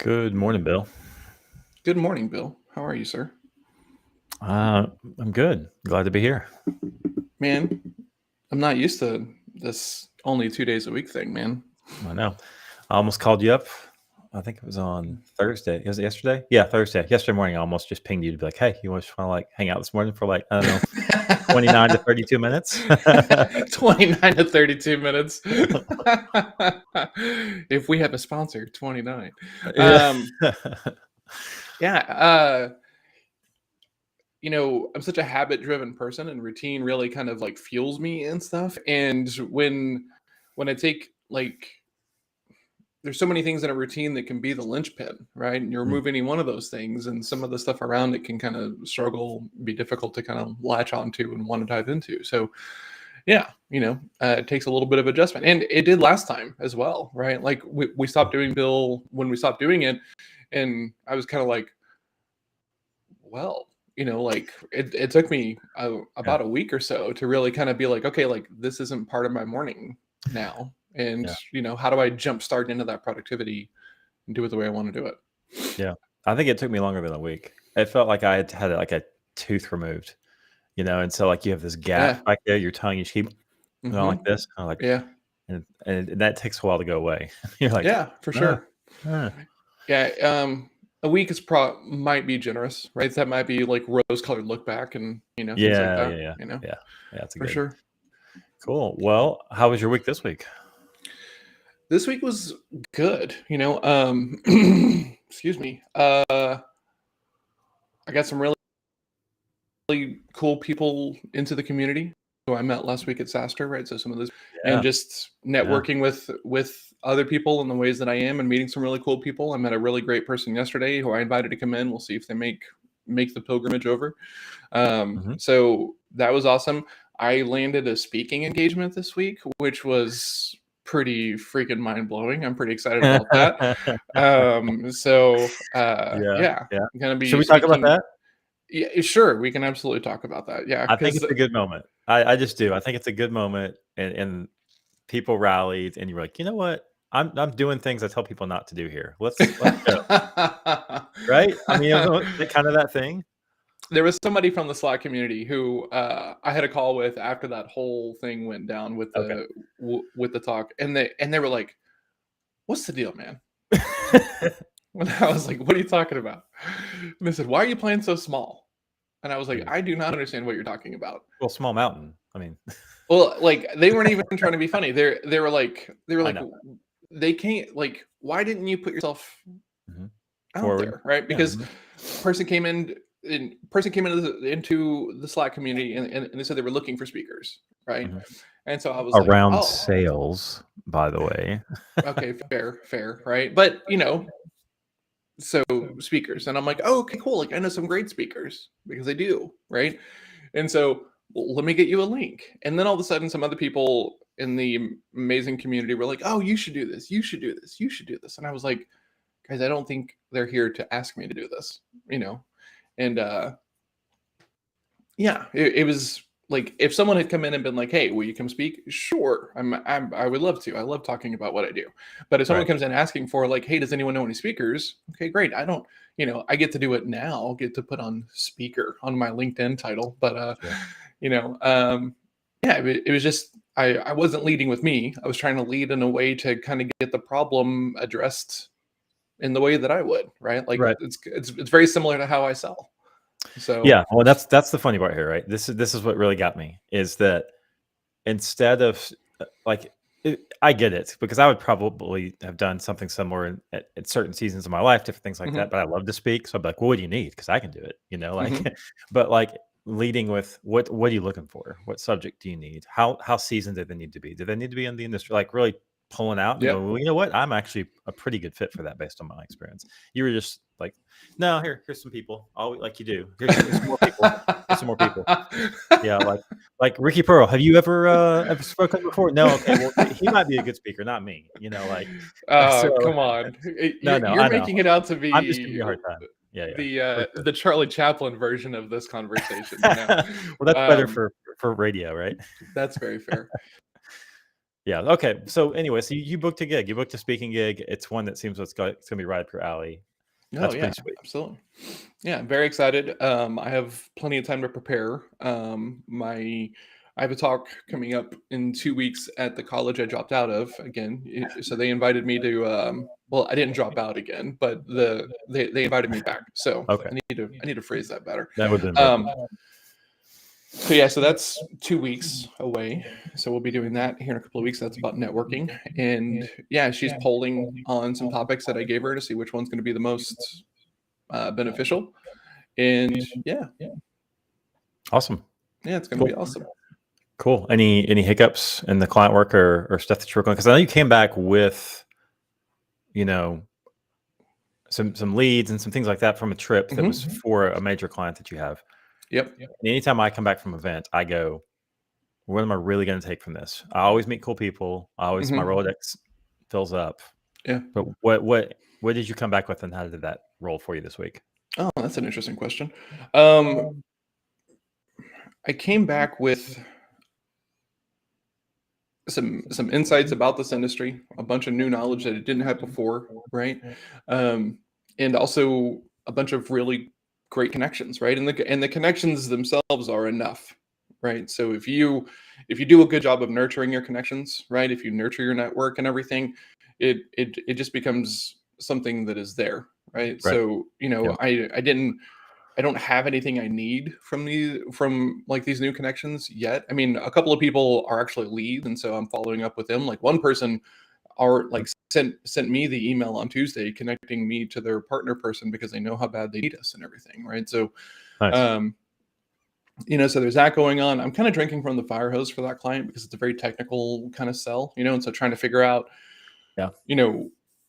Good morning, Bill. Good morning, Bill. How are you, sir? Uh, I'm good. Glad to be here. Man, I'm not used to this only 2 days a week thing, man. I know. I almost called you up. I think it was on Thursday. Was it yesterday? Yeah, Thursday. Yesterday morning, I almost just pinged you to be like, "Hey, you want to like hang out this morning for like I don't know, 29 to 32 minutes?" 29 to 32 minutes. If we have a sponsor, 29. Yeah. Yeah. I'm such a habit-driven person, and routine really kind of like fuels me and stuff. And when I take like there's so many things in a routine that can be the linchpin, right? And you Mm, remove any one of those things, and some of the stuff around it can kind of be difficult to kind of latch onto and want to dive into. So, yeah, it takes a little bit of adjustment, and it did last time as well, right? Like we stopped doing Bill when we stopped doing it, and I was kind of like, well, like it took me yeah, about a week or so to really kind of be like, okay, like this isn't part of my morning now, and yeah, how do I jump start into that productivity and do it the way I want to do it? yeah. I think it took me longer than a week. It felt like I had like a tooth removed, and so like you have this Yeah. gap back there. Your tongue, you just keep going like Mhm. this, kind of like, Yeah. and that takes a while to go away. You're like, Yeah, for ah, sure. ah. Yeah, a week is might be generous, right? That might be like rose-colored look back and, things like Yeah, that, yeah, yeah, yeah, yeah. That's a for good. sure. Cool. Well, how was your week this week? This week was good, excuse me. I got some really cool people into the community who I met last week at SASTR, right? So some of those, and Yeah, just yeah. networking with other people in the ways that I am, and meeting some really cool people. I met a really great person yesterday who I invited to come in. We'll see if they make the pilgrimage over. Mhm. So that was awesome. I landed a speaking engagement this week, which was pretty freaking mind blowing. I'm pretty excited about that. Yeah, Yeah, yeah. I'm gonna Should be we talk about speaking. that? Yeah, sure. We can absolutely talk about that. Yeah, I think because it's a good moment. I just do. I think it's a good moment, and people rallied, and you were like, "You know what? I'm doing things I tell people not to do here. Let's go." Right? I mean, it was kind of that thing. there was somebody from the Slack community who I had a call with after that whole thing went down with Okay. the talk, and they were like, "What's the deal, man?" And I was like, "What are you talking about?" And they said, "Why are you playing so small?" And I was like, Yeah. "I do not understand what you're talking about." Well, small mountain. I mean, Well, like they weren't even trying to be funny. They were I like know. they can't like why didn't you put yourself Mhm. out Forward. there, right? Yeah. Because Mhm. person came in into the Slack community, and they said they were looking for speakers, right? Mhm. And so I was like, Around oh, sales, by the way. okay, fair, right? But so speakers, and I'm like, oh, okay, cool. Like I know some great speakers because I do, right? And so, well, let me get you a link. And then all of a sudden, some other people in the amazing community were like, oh, you should do this. You should do this. You should do this. And I was like, guys, I don't think they're here to ask me to do this, And yeah, it was like if someone had come in and been like, "Hey, will you come speak?" Sure, I would love to. I love talking about what I do. But if someone Right. comes in asking for like, "Hey, does anyone know any speakers?" Okay, great. I don't, I get to do it now. Get to put on speaker on my LinkedIn title. But Sure. you know, um, yeah, it was just I wasn't leading with me. I was trying to lead in a way to kind of get the problem addressed in the way that I would, right? Like Right. it's very similar to how I sell. So Yeah. Well, that's the funny part here, right? This is what really got me is that instead of like I get it because I would probably have done something similar at certain seasons of my life, different things like mhm, that. But I love to speak, so I'd be like, "Well, what do you need?" Because I can do it, like. mhm. But like leading with what are you looking for? What subject do you need? How seasoned do they need to be? Do they need to be in the industry? Like really pulling out and Yep. going, well, you know what? I'm actually a pretty good fit for that based on my experience. You were just like, no, here's some people. All like you do. Here's some more people. Here's some more people. Yeah, like Ricky Pearl. Have you ever spoken before? No. Okay. Well, he might be a good speaker, not me. Like. So Come on. no, You're I know. making it out to I'm just giving be you a hard time. Yeah, yeah, the for uh, sure. the Charlie Chaplin version of this conversation. Well, that's better Um, for radio, right? that's very fair. Yeah. Okay. So anyway, so you booked a gig. You booked a speaking gig. It's one that seems it's going to be right up your alley. No, That's yeah, pretty sweet. absolutely. Yeah, I'm very excited. I have plenty of time to prepare. I have a talk coming up in 2 weeks at the college I dropped out of again. So they invited me to. Well, I didn't drop out again, but they invited me back. So Okay. I need to phrase that better. That would have been better. So yeah, so that's 2 weeks away. So we'll be doing that here in a couple of weeks. That's about networking, and yeah, she's polling on some topics that I gave her to see which one's going to be the most beneficial. And yeah, Awesome. it's going to be awesome. Cool. Any hiccups in the client work or stuff that you're working on? Because I know you came back with, some leads and some things like that from a trip that was for a major client that you have. Yep. And anytime I come back from an event, I go, what am I really going to take from this? I always meet cool people. My Rolodex fills up. Yeah. But what did you come back with, and how did that roll for you this week? Oh, that's an interesting question. I came back with some insights about this industry, a bunch of new knowledge that it didn't have before, right? And also a bunch of really great connections, right? And the connections themselves are enough, right? So if you do a good job of nurturing your connections, right? If you nurture your network and everything, it just becomes something that is there, right? So I don't have anything I need from like these new connections yet. I mean, a couple of people are actually leads, and so I'm following up with them. Like one person sent me the email on Tuesday connecting me to their partner person because they know how bad they need us and everything, right? So Nice. so there's that going on. I'm kind of drinking from the fire hose for that client because it's a very technical kind of sell, and so trying to figure out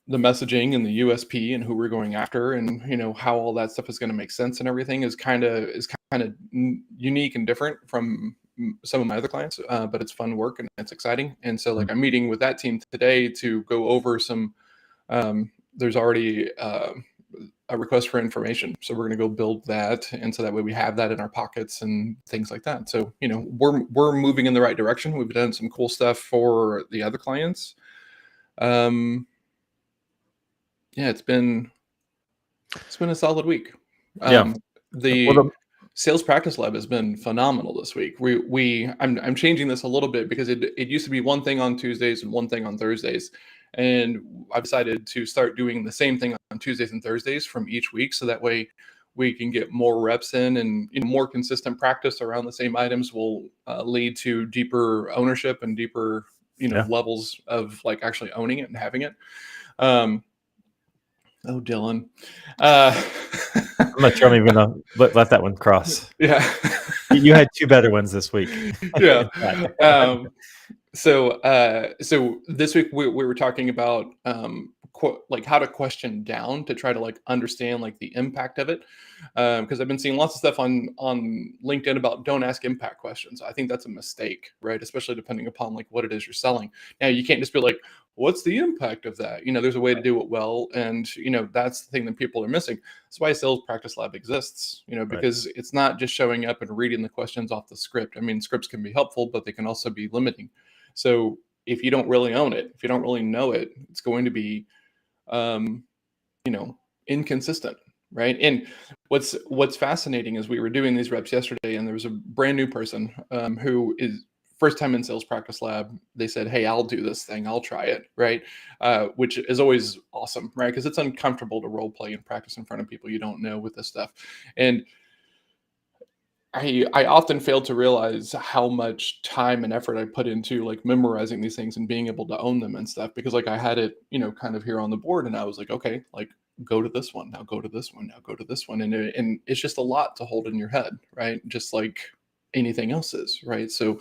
the messaging and the USP and who we're going after, and how all that stuff is going to make sense and everything is kind of unique and different from some of my other clients, but it's fun work and it's exciting. And so like I'm meeting with that team today to go over some there's already a request for information, so we're going to go build that, and so that way we have that in our pockets and things like that. So we're moving in the right direction. We've done some cool stuff for the other clients. Yeah, it's been a solid week. The sales practice lab has been phenomenal this week. I'm changing this a little bit because it used to be one thing on Tuesdays and one thing on Thursdays, and I've decided to start doing the same thing on Tuesdays and Thursdays from each week, so that way we can get more reps in, and more consistent practice around the same items will lead to deeper ownership and deeper levels of like actually owning it and having it. Oh, Dylan. I'm not sure I'm even going to let that one cross. Yeah. You had two better ones this week. Yeah. So this week we were talking about like how to question down to try to like understand like the impact of it, because I've been seeing lots of stuff on LinkedIn about don't ask impact questions. I think that's a mistake, right? Especially depending upon like what it is you're selling. Now you can't just be like, what's the impact of that? There's a way to do it well, and that's the thing that people are missing. That's why Sales Practice Lab exists, because it's not just showing up and reading the questions off the script. I mean, scripts can be helpful, but they can also be limiting. So if you don't really own it, if you don't really know it, it's going to be inconsistent, right? And what's fascinating is we were doing these reps yesterday, and there was a brand new person who is first time in Sales Practice Lab. They said, hey, I'll do this thing, I'll try it, right? Which is always awesome, right? Because it's uncomfortable to role play and practice in front of people you don't know with this stuff. And I often fail to realize how much time and effort I put into like memorizing these things and being able to own them and stuff, because like I had it, kind of here on the board, and I was like, okay, like go to this one, now go to this one, now go to this one. And it's just a lot to hold in your head, right? Just like anything else is, right? So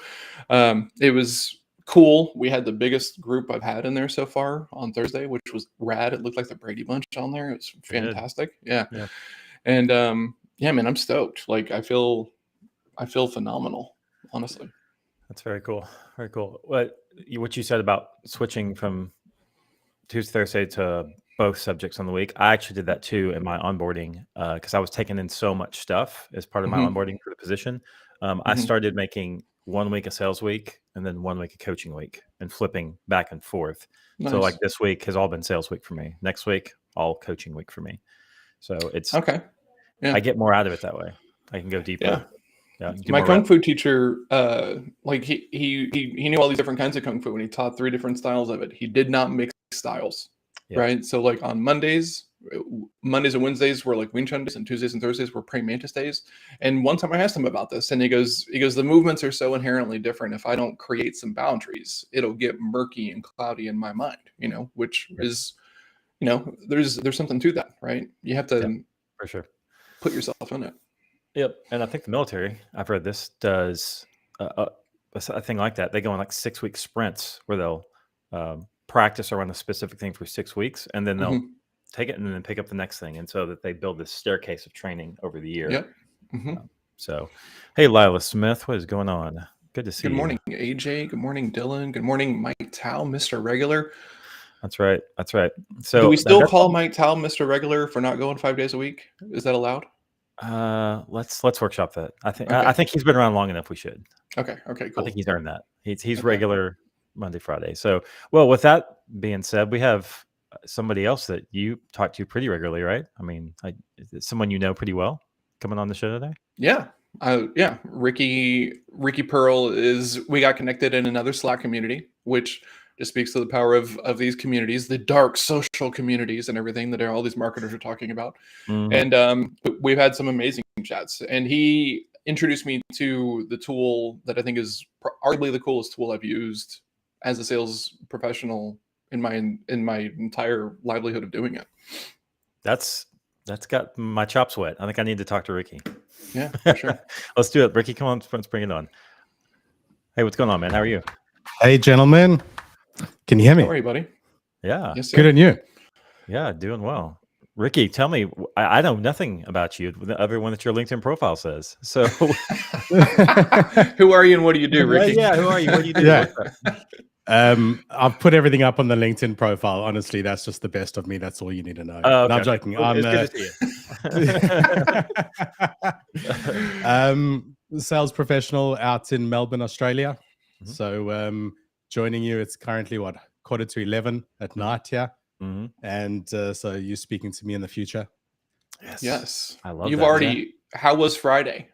it was cool. We had the biggest group I've had in there so far on Thursday, which was rad. It looked like the Brady Bunch on there. It was fantastic. Yeah. And yeah, man, I'm stoked. Like I feel phenomenal, honestly. That's very cool. Very cool. What you said about switching from Tuesday, Thursday to both subjects on the week, I actually did that too in my onboarding because I was taking in so much stuff as part of my onboarding for the position. I started making 1 week a sales week, and then 1 week a coaching week, and flipping back and forth. Nice. So like this week has all been sales week for me. Next week, all coaching week for me. So it's okay. Yeah. I get more out of it that way. I can go deeper. Yeah. do My more kung reps. fu teacher, like he knew all these different kinds of kung fu, and he taught 3 different styles of it. He did not mix styles, Yeah. right? So like on Mondays and Wednesdays were like Wing Chun days, and Tuesdays and Thursdays were praying mantis days. And one time I asked him about this, and he goes, the movements are so inherently different. If I don't create some boundaries, it'll get murky and cloudy in my mind, which is, there's something to that, right? You have to for sure put yourself in it. Yep. And I think the military, I've read this, does a thing like that. They go on like 6-week sprints where they'll practice around a specific thing for 6 weeks, and then they'll take it and then pick up the next thing. And so that they build this staircase of training over the year. Yep. So, hey, Lila Smith, what is going on? Good to see you. Good morning, AJ. Good morning, Dylan. Good morning, Mike Tao, Mr. Regular. That's right. So do we still call Mike Tao Mr. Regular for not going 5 days a week? Is that allowed? Let's workshop that. I think he's been around long enough. We should. Okay, cool. I think he's earned that. He's regular Monday, Friday. So, well, with that being said, we have somebody else that you talk to pretty regularly, right? I mean, is it someone you know pretty well coming on the show today? Yeah. Ricky Pearl we got connected in another Slack community, which just speaks to the power of these communities, the dark social communities and everything that all these marketers are talking about. And we've had some amazing chats. And he introduced me to the tool that I think is arguably the coolest tool I've used as a sales professional in my entire livelihood of doing it. That's got my chops wet. I think I need to talk to Ricky. Yeah, for sure. Let's do it. Ricky, come on, let's bring it on. Hey, what's going on, man? How are you? Hey, gentlemen. Can you hear me? How are you, buddy? Yeah. Yes, sir. Good, and you? Yeah, doing well. Ricky, tell me, I know nothing about you other one that your LinkedIn profile says. So who are you and what do you do, Ricky? Yeah, who are you? What do you do? Yeah. I've put everything up on the LinkedIn profile. Honestly, that's just the best of me. That's all you need to know. Oh, okay. No, I'm joking. Well, it's good to see you. Sales professional out in Melbourne, Australia. So joining you, it's currently 11:15 at night here. And so you're speaking to me in the future. Yes. I love You've that. already, how was Friday?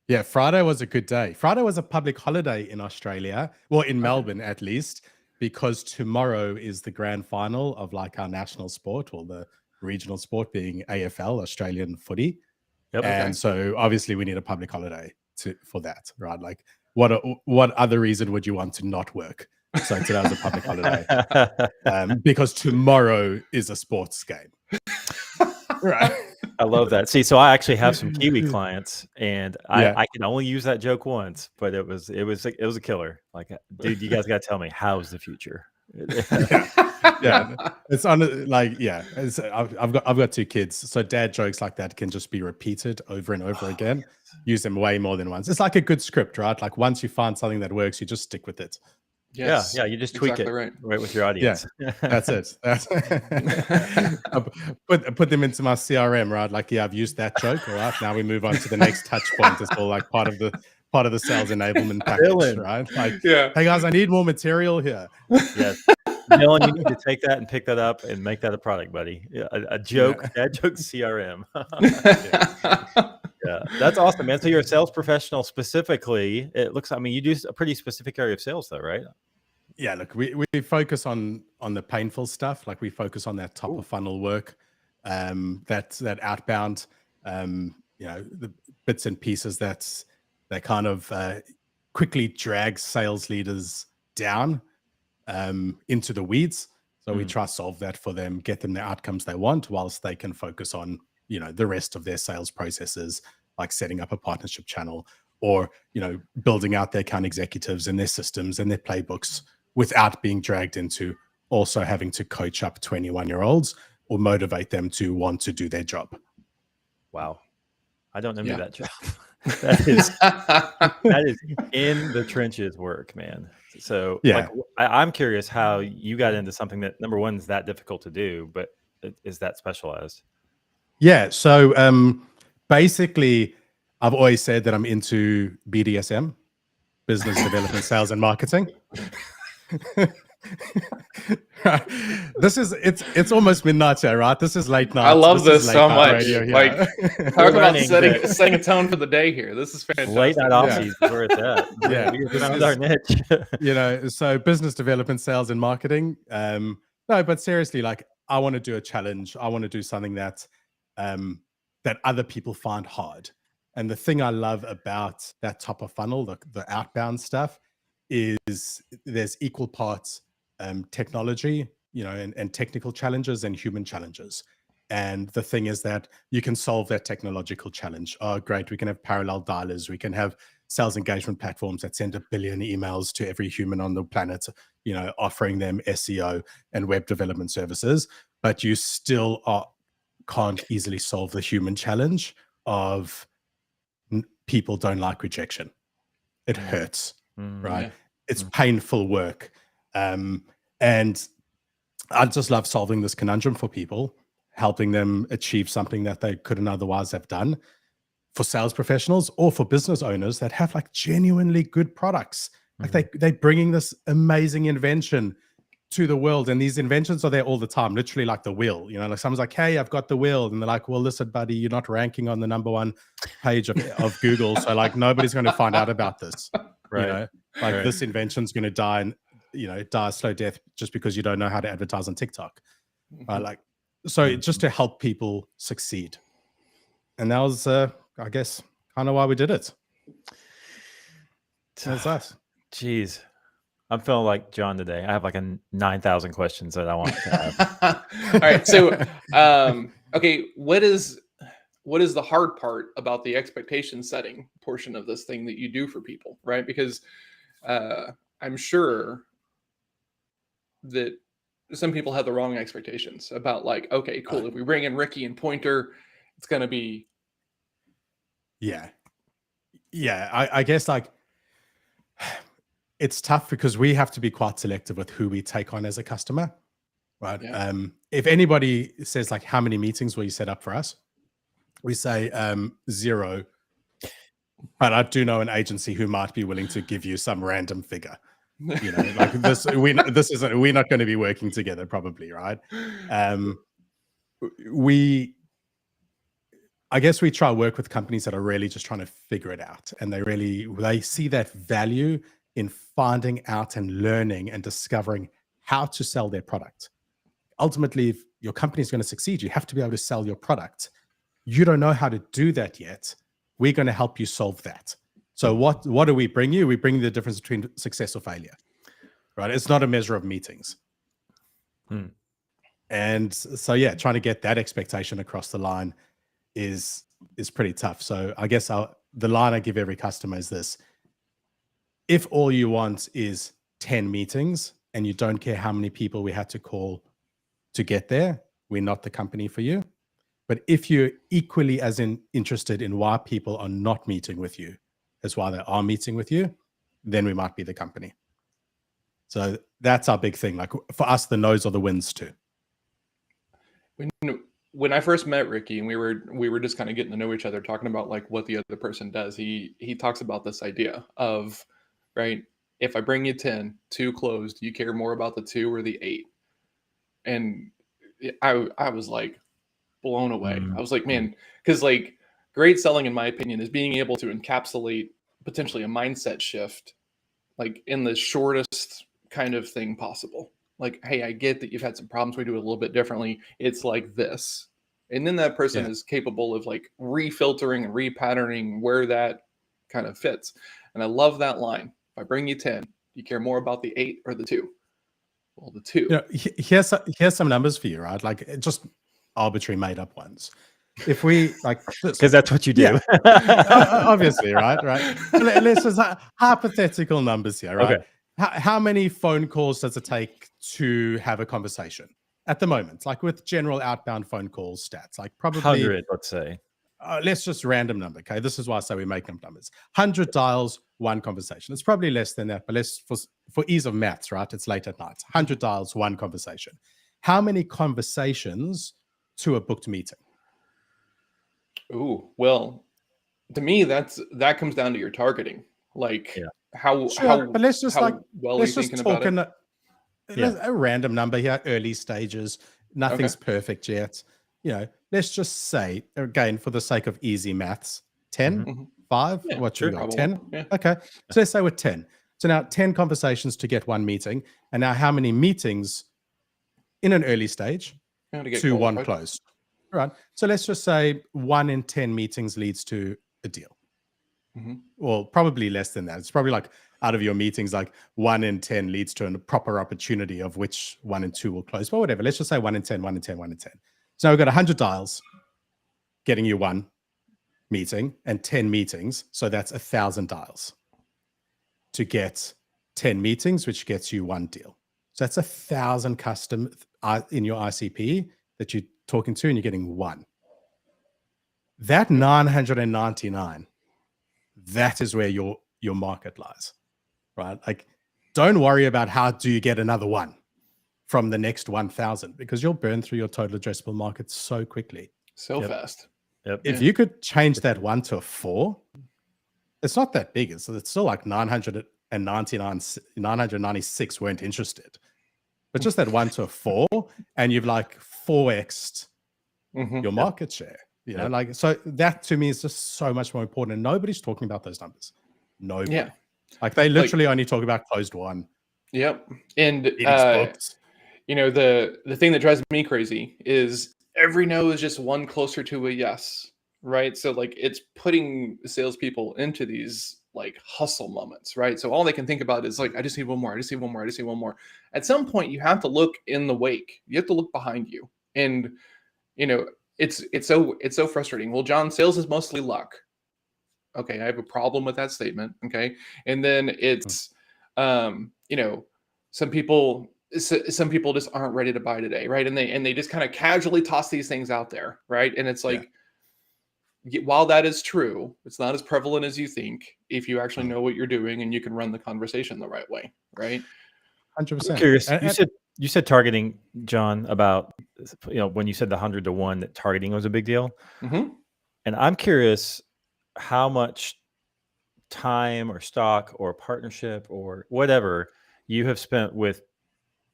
Yeah, Friday was a good day. Friday was a public holiday in Australia, well, in Melbourne at least, because tomorrow is the grand final of like our national sport, or the regional sport being AFL, Australian footy. Yep. And so obviously we need a public holiday for that, right? Like what other reason would you want to not work? So today was a public holiday because tomorrow is a sports game. Right. I love that. See, so I actually have some Kiwi clients, and I can only use that joke once, but it was a killer. Like, dude, you guys got to tell me, how's the future? Yeah, it's on like I've got 2 kids, so dad jokes like that can just be repeated over and over again. Use them way more than once. It's like a good script, right? Like once you find something that works, you just stick with it. Yes, yeah, you just tweak exactly it right with your audience. Yeah, that's it. Put them into my CRM, right? Like, I've used that joke. All right, now we move on to the next touch point. It's all like part of the sales enablement package, right? Like, hey guys, I need more material here. Yes. Dylan, you need to take that and pick that up and make that a product, buddy. Yeah, a joke, that joke CRM. Yeah, that's awesome, man. So you're a sales professional specifically. It looks, I mean, you do a pretty specific area of sales though, right? Yeah, look, we focus on the painful stuff. Like we focus on that top of funnel work, that outbound, the bits and pieces that kind of quickly drag sales leaders down into the weeds. So we try to solve that for them, get them the outcomes they want, whilst they can focus on, the rest of their sales processes, like setting up a partnership channel, or, building out their account executives and their systems and their playbooks, without being dragged into also having to coach up 21-year-olds or motivate them to want to do their job. Wow. I don't envy that job. that is in the trenches work, man. So like, I'm curious how you got into something that, number one, is that difficult to do, but is that specialized? Yeah. So basically, I've always said that I'm into BDSM. business development, sales, and marketing. It's almost midnight here, right? This is late night. I love this is late so night much. radio here. Like, talk about learning setting a tone for the day here. This is fantastic. Late night off season is where it's at. Yeah, We found our niche. So business development, sales, and marketing. No, but seriously, like, I want to do a challenge. I want to do something that that other people find hard. And the thing I love about that top of funnel, the outbound stuff, is there's equal parts technology, and technical challenges and human challenges. And the thing is that you can solve that technological challenge. Oh, great. We can have parallel dialers. We can have sales engagement platforms that send 1 billion emails to every human on the planet, offering them SEO and web development services. But you still can't easily solve the human challenge of people don't like rejection. It hurts, right? Yeah. It's painful work. And I just love solving this conundrum for people, helping them achieve something that they couldn't otherwise have done, for sales professionals or for business owners that have like genuinely good products. Like they're bringing this amazing invention to the world, and these inventions are there all the time, literally like the wheel. Like someone's like, hey, I've got the wheel, and they're like, well, listen, buddy, you're not ranking on the #1 page of Google, so like nobody's going to find out about this. Right. This invention's going to die, and die a slow death just because you don't know how to advertise on TikTok. So just to help people succeed. And that was I guess kind of why we did it. That's us. Jeez, I'm feeling like John today. I have like 9,000 questions that I want to have. All right, so okay, what is the hard part about the expectation setting portion of this thing that you do for people, right? Because I'm sure that some people have the wrong expectations about, like, okay, cool, if we bring in Ricky and Pointer, it's going to be. Yeah. I guess like it's tough because we have to be quite selective with who we take on as a customer, right? Yeah. If anybody says like, how many meetings will you set up for us? We say 0. But I do know an agency who might be willing to give you some random figure. Like this, we're not going to be working together probably, right? I guess we try to work with companies that are really just trying to figure it out, and they see that value in finding out and learning and discovering how to sell their product. Ultimately, if your company is going to succeed, you have to be able to sell your product. You don't know how to do that yet. We're going to help you solve that. So what do we bring you? We bring the difference between success or failure, right? It's not a measure of meetings. And so, yeah, trying to get that expectation across the line is pretty tough. So I guess the line I give every customer is this: if all you want is 10 meetings and you don't care how many people we had to call to get there, we're not the company for you. But if you're equally as interested in why people are not meeting with you as why they are meeting with you, then we might be the company. So that's our big thing. Like for us, the no's are the wins too. When I first met Ricky and we were just kind of getting to know each other, talking about like what the other person does, he talks about this idea of, right, if I bring you 10, 2 closed, you care more about the 2 or the 8? And I was like blown away. I was like, man, because like great selling, in my opinion, is being able to encapsulate potentially a mindset shift, like in the shortest kind of thing possible. Like, hey, I get that you've had some problems. We do it a little bit differently. It's like this. And then that person is capable of like refiltering and repatterning where that kind of fits. And I love that line. If I bring you 10, do you care more about the 8 or the 2? Well, the 2. Here's some numbers for you, right? Like just arbitrary made up ones. If we like, because that's what you do. Obviously, right? Let's just hypothetical numbers here, right? Okay. How many phone calls does it take to have a conversation at the moment? Like with general outbound phone calls stats, like probably 100, let's say. Let's just random number. Okay, this is why I say we make them numbers. 100 dials, 1 conversation. It's probably less than that, but let's for ease of maths, right? It's late at night. 100 dials, 1 conversation. How many conversations to a booked meeting? Ooh, well, to me, that comes down to your targeting. Like, how Sure, but let's just well are you let's just thinking talk about it? a random number here, early stages. Nothing's Okay. perfect yet. Let's just say, again, for the sake of easy maths, 10, Mhm. 5, Yeah, what should we go? probably. 10? Yeah. Okay. So let's say we're 10. So now 10 conversations to get one meeting. And now how many meetings in an early stage Yeah, to get to one qualified. closed? All right. So let's just say 1 in 10 meetings leads to a deal. Mhm. Well, probably less than that. It's probably like out of your meetings, like 1 in 10 leads to a proper opportunity of which 1 in 2 will close. But whatever. Let's just say 1 in 10, 1 in 10, 1 in 10. So now we've got 100 dials getting you one meeting and 10 meetings. So that's 1,000 dials to get 10 meetings, which gets you one deal. So that's 1,000 custom in your ICP that you're talking to, and you're getting one. That 999, that is where your market lies, right? Like, don't worry about how do you get another one from the next 1,000, because you'll burn through your total addressable market so quickly. So Yep. fast. Yep. If you could change that 1 to a 4, it's not that big. It's still like 996 weren't interested. But just that 1 to a 4, and you've like 4x'd Mhm. your market share. Yep. Like, so that to me is just so much more important. And nobody's talking about those numbers. Nobody. Yeah. Like, they literally only talk about closed one. Yep. And Meetings booked. the thing that drives me crazy is every no is just one closer to a yes, right? So like it's putting salespeople into these like hustle moments, right? So all they can think about is like, I just need one more, I just need one more, I just need one more. At some point, you have to look in the wake. You have to look behind you, and it's so frustrating. Well, John, sales is mostly luck. Okay, I have a problem with that statement. Okay, and then it's some people just aren't ready to buy today, right? And they just kind of casually toss these things out there, right? And it's like, while that is true, it's not as prevalent as you think if you actually know what you're doing and you can run the conversation the right way, right? 100%. I'm curious. You said targeting, John, about when you said the 100 to 1 that targeting was a big deal. Mm-hmm. And I'm curious how much time or stock or partnership or whatever you have spent with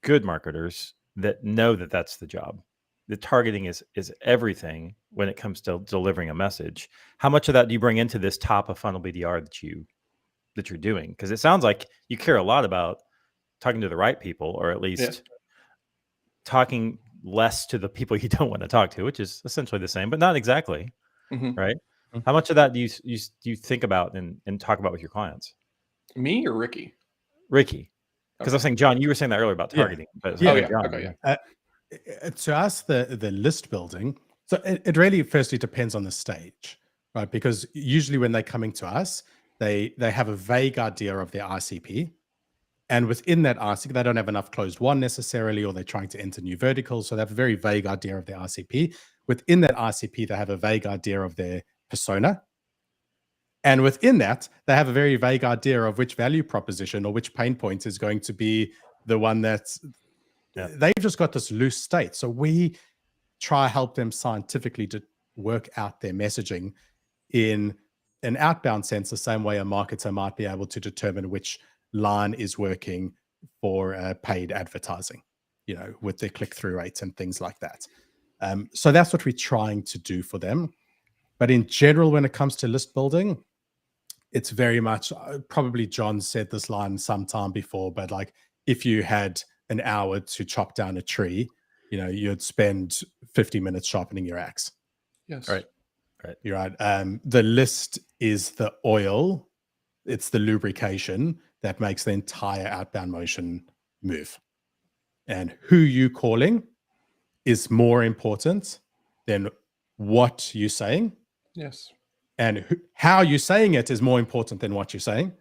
good marketers that know that that's the job. The targeting is everything when it comes to delivering a message. How much of that do you bring into this top of funnel BDR that you're doing? Because it sounds like you care a lot about talking to the right people, or at least talking less to the people you don't want to talk to, which is essentially the same, but not exactly. Mm-hmm. Right? Mm-hmm. How much of that do you think about and talk about with your clients? Me or Ricky? Ricky. Because I was saying, John, you were saying that earlier about targeting. But John, to us, the list building, so it really firstly depends on the stage, right? Because usually when they're coming to us, they have a vague idea of their ICP. And within that ICP, they don't have enough closed one necessarily, or they're trying to enter new verticals. So they have a very vague idea of their ICP. Within that ICP, they have a vague idea of their persona. And within that, they have a very vague idea of which value proposition or which pain point is going to be the one that's, they've just got this loose state. So we try help them scientifically to work out their messaging in an outbound sense, the same way a marketer might be able to determine which line is working for paid advertising, with their click-through rates and things like that. So that's what we're trying to do for them. But in general, when it comes to list building, it's very much, probably John said this line sometime before, but like if you had an hour to chop down a tree, you'd spend 50 minutes sharpening your axe. Yes. Right. You're right. The list is the oil. It's the lubrication that makes the entire outbound motion move. And who you calling is more important than what you're saying. Yes. And how you're saying it is more important than what you're saying.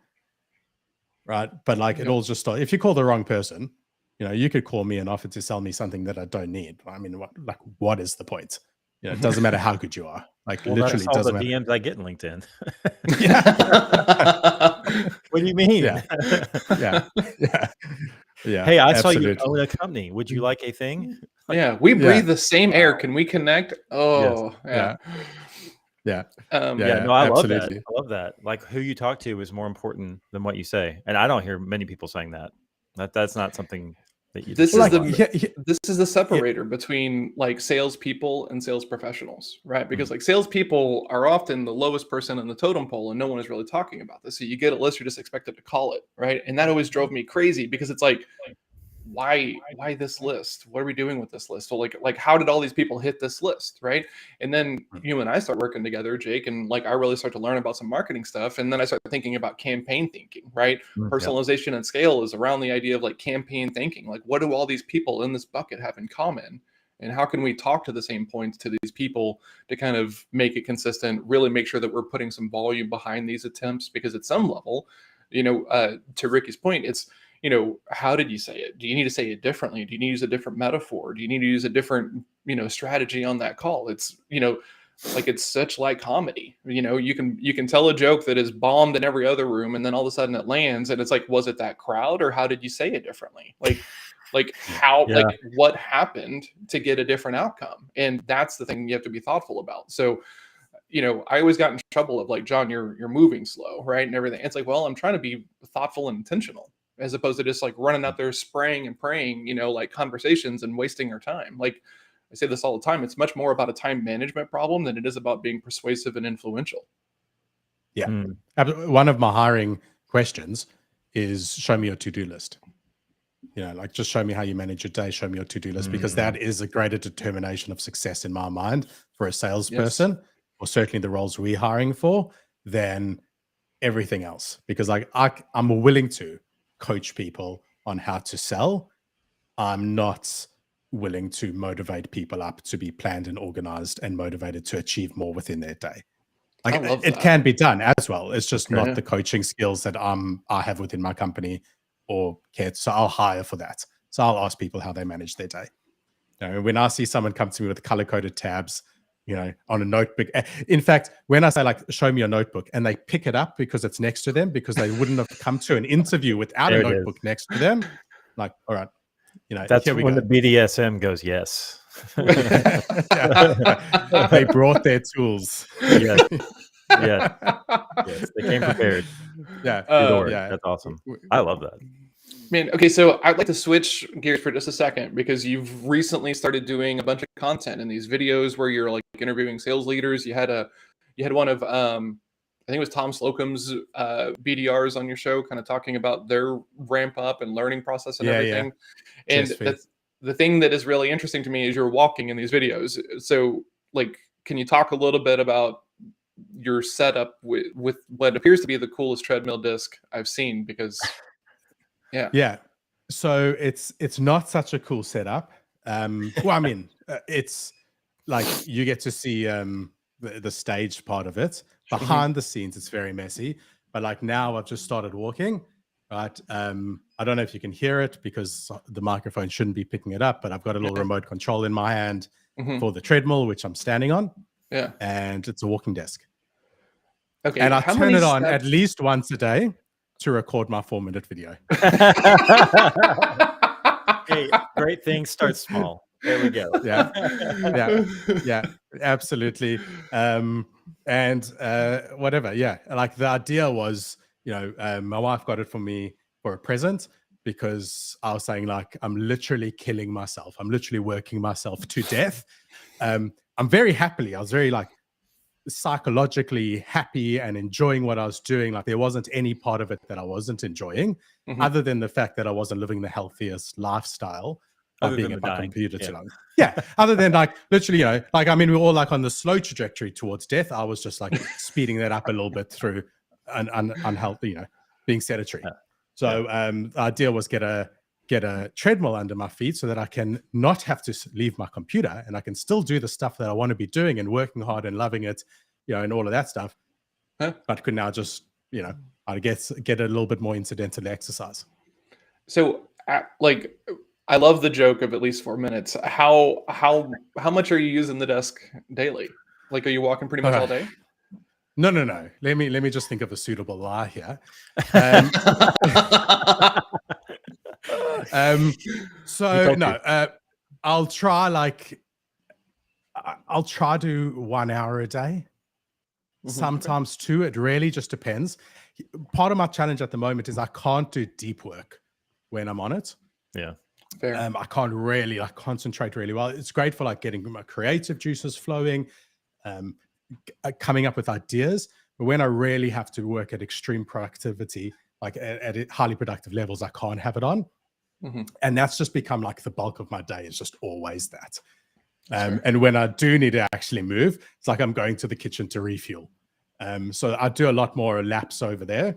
Right. But like it all just starts. If you call the wrong person, you could call me and offer to sell me something that I don't need. I mean, what is the point? It doesn't matter how good you are. Like, literally that's doesn't all the matter. DMs I get in LinkedIn. Yeah. What do you mean? Yeah. Hey, I absolutely. saw you own a company. Would you like a thing? Yeah, we breathe the same air. Can we connect? Oh, yeah. Yeah. Yeah, no, I love that. absolutely. I love that. Like who you talk to is more important than what you say, and I don't hear many people saying that. That's not something that you just This hear is a the lot. this is the separator between like salespeople and sales professionals, right? Because Mhm. like salespeople are often the lowest person in the totem pole, and no one is really talking about this. So you get a list, you're just expected to call it, right? And that always drove me crazy because it's like, why this list? What are we doing with this list? So like how did all these people hit this list, right? And then you and I start working together, Jake, and like I really start to learn about some marketing stuff, and then I start thinking about campaign thinking, right? Yep. Personalization and scale is around the idea of like campaign thinking. Like what do all these people in this bucket have in common? And how can we talk to the same points to these people to kind of make it consistent, really make sure that we're putting some volume behind these attempts? Because at some level, to Ricky's point, it's, how did you say it? Do you need to say it differently? Do you need to use a different metaphor? Do you need to use a different, strategy on that call? It's, like it's such light comedy. You can tell a joke that is bombed in every other room, and then all of a sudden it lands, and it's like, was it that crowd, or how did you say it differently? Like how, Yeah. like what happened to get a different outcome? And that's the thing you have to be thoughtful about. So, I always got in trouble of like, John, you're moving slow, right? And everything. It's like, well, I'm trying to be thoughtful and intentional as opposed to just like running out there spraying and praying, like conversations and wasting our time. Like I say this all the time, it's much more about a time management problem than it is about being persuasive and influential. Yeah. Mm. One of my hiring questions is show me your to-do list. Like just show me how you manage your day, show me your to-do list, because that is a greater determination of success in my mind for a salesperson, or certainly the roles we're hiring for, than everything else. Because like I'm willing to coach people on how to sell. I'm not willing to motivate people up to be planned and organized and motivated to achieve more within their day. Like I love it that. can be done as well. It's just not Yeah. the coaching skills that I have within my company or care. So I'll hire for that. So I'll ask people how they manage their day. When I see someone come to me with color-coded tabs, on a notebook. In fact, when I say like, show me your notebook, and they pick it up because it's next to them, because they wouldn't have come to an interview without There a it notebook next to them. Like, all right, That's here we when go. the BDSM goes yes. They brought their tools. Yes. Yes. Yes. They came prepared. Yeah. That's awesome. I love that. Man, okay, so I'd like to switch gears for just a second, because you've recently started doing a bunch of content in these videos where you're like interviewing sales leaders. You had one of I think it was Tom Slocum's BDRs on your show, kind of talking about their ramp up and learning process and everything. And that's the thing that is really interesting to me is you're walking in these videos. So like, can you talk a little bit about your setup with what appears to be the coolest treadmill disc I've seen? Because yeah. So it's not such a cool setup. Well, I mean, it's like you get to see the stage part of it. Behind the scenes, it's very messy. But like now, I've just started walking. Right. I don't know if you can hear it because the microphone shouldn't be picking it up. But I've got a little remote control in my hand for the treadmill, which I'm standing on. Yeah. And it's a walking desk. Okay. And I turn it on at least once a day to record my 4-minute video. Hey, great things start small. There we go. Yeah, absolutely. And whatever. Yeah, like the idea was, my wife got it for me for a present because I was saying like, I'm literally killing myself. I'm literally working myself to death. I'm very happily. I was very like psychologically happy and enjoying what I was doing. Like there wasn't any part of it that I wasn't enjoying, other than the fact that I wasn't living the healthiest lifestyle of being at my computer too long. Yeah. Other than like literally, like, I mean, we're all like on the slow trajectory towards death. I was just like speeding that up a little bit through an unhealthy, being sedentary. So the idea was get a treadmill under my feet so that I can not have to leave my computer and I can still do the stuff that I want to be doing and working hard and loving it, and all of that stuff. But could now just, I guess, get a little bit more incidental exercise. So like, I love the joke of at least 4 minutes. How much are you using the desk daily? Like, are you walking pretty much all day? No. Let me just think of a suitable lie here. So no, I'll try to 1 hour a day. sometimes two. It really just depends. Part of my challenge at the moment is I can't do deep work when I'm on it. Yeah. Fair. I can't really like concentrate really well. It's great for like getting my creative juices flowing, coming up with ideas. But when I really have to work at extreme productivity, like at highly productive levels, I can't have it on. And that's just become like the bulk of my day. It's just always that. And when I do need to actually move, it's like I'm going to the kitchen to refuel. So I do a lot more laps over there.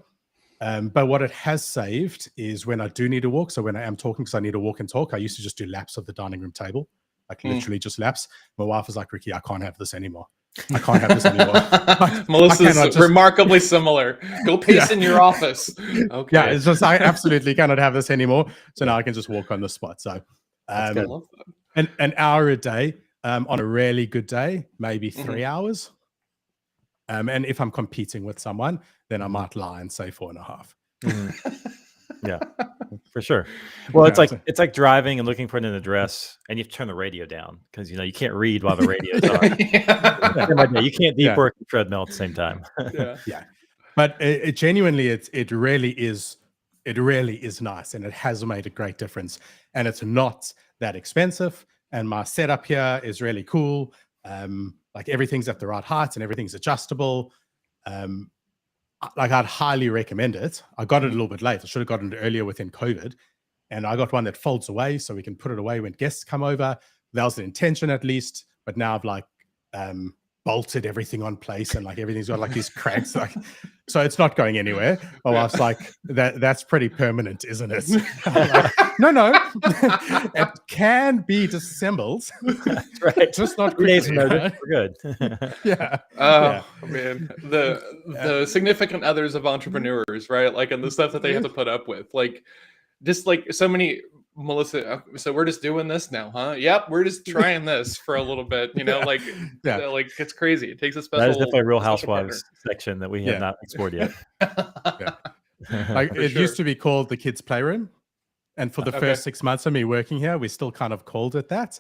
But what it has saved is when I do need to walk. So when I am talking, because I need to walk and talk, I used to just do laps of the dining room table, like literally just laps. My wife was like, Ricky, I can't have this anymore. I can't have this anymore. Melissa's remarkably similar. Go pace in your office. Okay. Yeah, it's just I absolutely cannot have this anymore. So now I can just walk on the spot. So an hour a day on a really good day, maybe 3 hours. And if I'm competing with someone, then I might lie and say 4.5. Yeah, for sure. Well, it's like driving and looking for an address, and you have to turn the radio down because you can't read while the radio's on. You can't deep work and treadmill at the same time. Yeah. But it genuinely, it really is nice, and it has made a great difference. And it's not that expensive. And my setup here is really cool. Like everything's at the right height and everything's adjustable. Like I'd highly recommend it. I got it a little bit late. I should have gotten it earlier within COVID. And I got one that folds away so we can put it away when guests come over. That was the intention at least. But now I've like bolted everything on place and like everything's got like these cracks. Like, so it's not going anywhere. My wife's like, that's pretty permanent, isn't it? Like, no. It can be disassembled. That's right. Just not 3 days quickly, notice. We're good. Yeah. Man, the significant others of entrepreneurs, right? Like, and the stuff that they have to put up with, like, just like so many. Melissa, so we're just doing this now, huh? Yep, we're just trying this for a little bit, like it's crazy. It takes a special. That is definitely a Real Housewives section that we have not explored yet. Like it used to be called the kids' playroom, and for the first 6 months of me working here, we still kind of called it that.